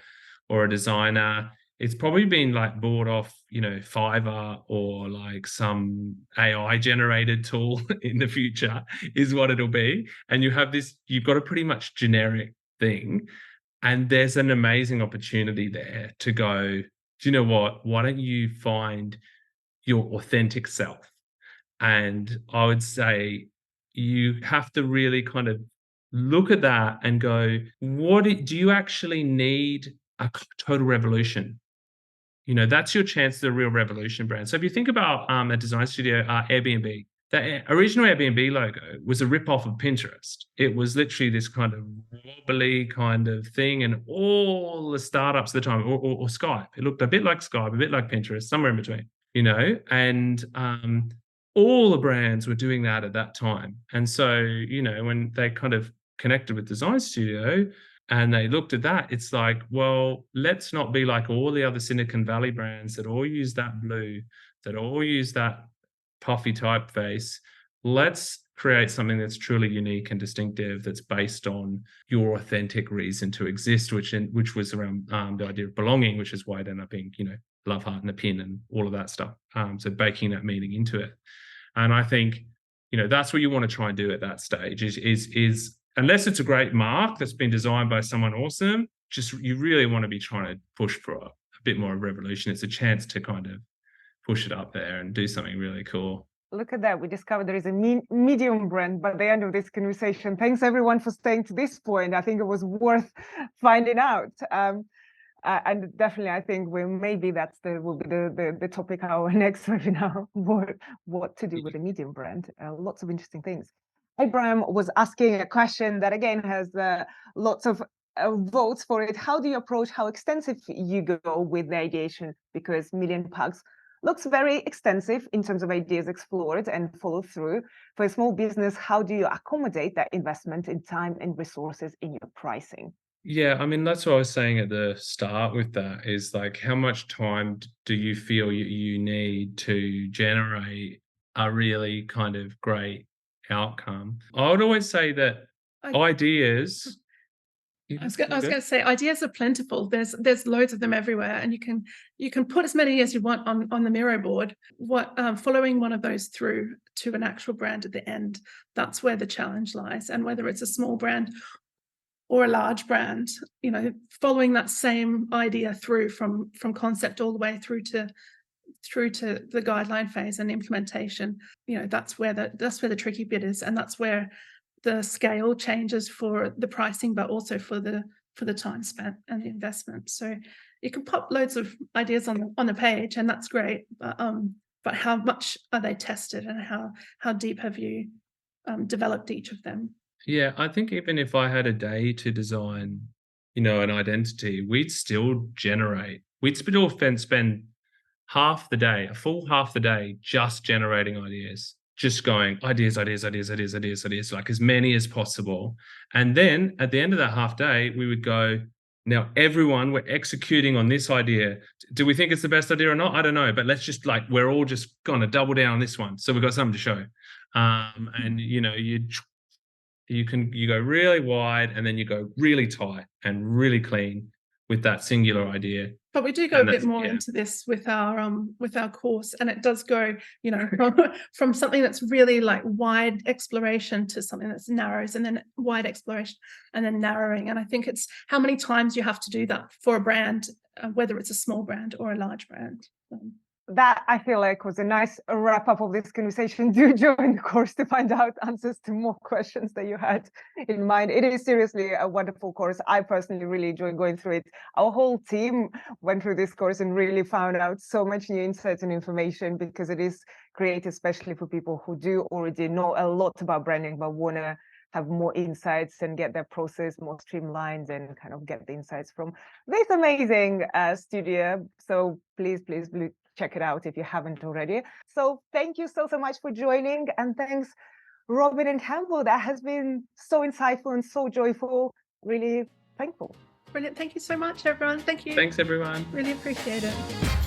a designer. It's probably been like bought off, Fiverr, or like some AI generated tool in the future is what it'll be. And you've got a pretty much generic thing. And there's an amazing opportunity there to go, do you know what? Why don't you find your authentic self? And I would say you have to really kind of look at that and go, do you actually need a total revolution? That's your chance to a real revolution brand. So if you think about a design studio, Airbnb, the original Airbnb logo was a rip-off of Pinterest. It was literally this kind of wobbly kind of thing, and all the startups at the time, or Skype, it looked a bit like Skype, a bit like Pinterest, somewhere in between, and all the brands were doing that at that time. And so, when they kind of connected with Design Studio, and they looked at that, it's like, well, let's not be like all the other Silicon Valley brands that all use that blue, that all use that puffy typeface. Let's create something that's truly unique and distinctive, that's based on your authentic reason to exist, which was around the idea of belonging, which is why it ended up being, love, heart, and a pin, and all of that stuff. So baking that meaning into it. And I think, that's what you want to try and do at that stage is unless it's a great mark that's been designed by someone awesome, you really want to be trying to push for a bit more of a revolution. It's a chance to kind of push it up there and do something really cool. Look at that. We discovered there is a medium brand by the end of this conversation. Thanks everyone for staying to this point. I think it was worth finding out. And definitely, I think maybe will be the topic of our next webinar, what to do with a medium brand. Lots of interesting things. Abraham was asking a question that again has lots of votes for it. How do you approach how extensive you go with the ideation? Because Million Pugs looks very extensive in terms of ideas explored and followed through. For a small business, how do you accommodate that investment in time and resources in your pricing? Yeah, I mean, that's what I was saying at the start with that, is like, how much time do you feel you need to generate a really kind of great outcome? I would always say that ideas... I was going to say, ideas are plentiful. There's loads of them everywhere, and you can put as many as you want on the Miro board. Following one of those through to an actual brand at the end, that's where the challenge lies. And whether it's a small brand or a large brand, following that same idea through from concept all the way through to the guideline phase and implementation, that's where the tricky bit is, and that's where the scale changes for the pricing, but also for the time spent and the investment. So you can pop loads of ideas on the page, and that's great, but how much are they tested, and how deep have you developed each of them? Yeah, I think even if I had a day to design, an identity, we'd still spend half the day, a full half the day, just generating ideas, just going ideas, like as many as possible. And then at the end of that half day, we would go, now everyone, we're executing on this idea. Do we think it's the best idea or not? I don't know, but let's just we're all just going to double down on this one. So we've got something to show. And you go really wide, and then you go really tight and really clean with that singular idea. But we do go a bit more into this with our course, and it does go, from something that's really like wide exploration to something that's narrows, and then wide exploration, and then narrowing. And I think it's how many times you have to do that for a brand, whether it's a small brand or a large brand. that I feel like was a nice wrap up of this conversation. Do join the course to find out answers to more questions that you had in mind. It is seriously a wonderful course. I personally really enjoyed going through it. Our whole team went through this course and really found out so much new insights and information, because it is created especially for people who do already know a lot about branding but want to have more insights and get their process more streamlined and kind of get the insights from this amazing studio. So please check it out if you haven't already. So thank you so much for joining, and thanks Robyn and Campbell. That has been so insightful and so joyful. Really thankful. Brilliant. Thank you so much, everyone. Thank you. Thanks, everyone. Really appreciate it.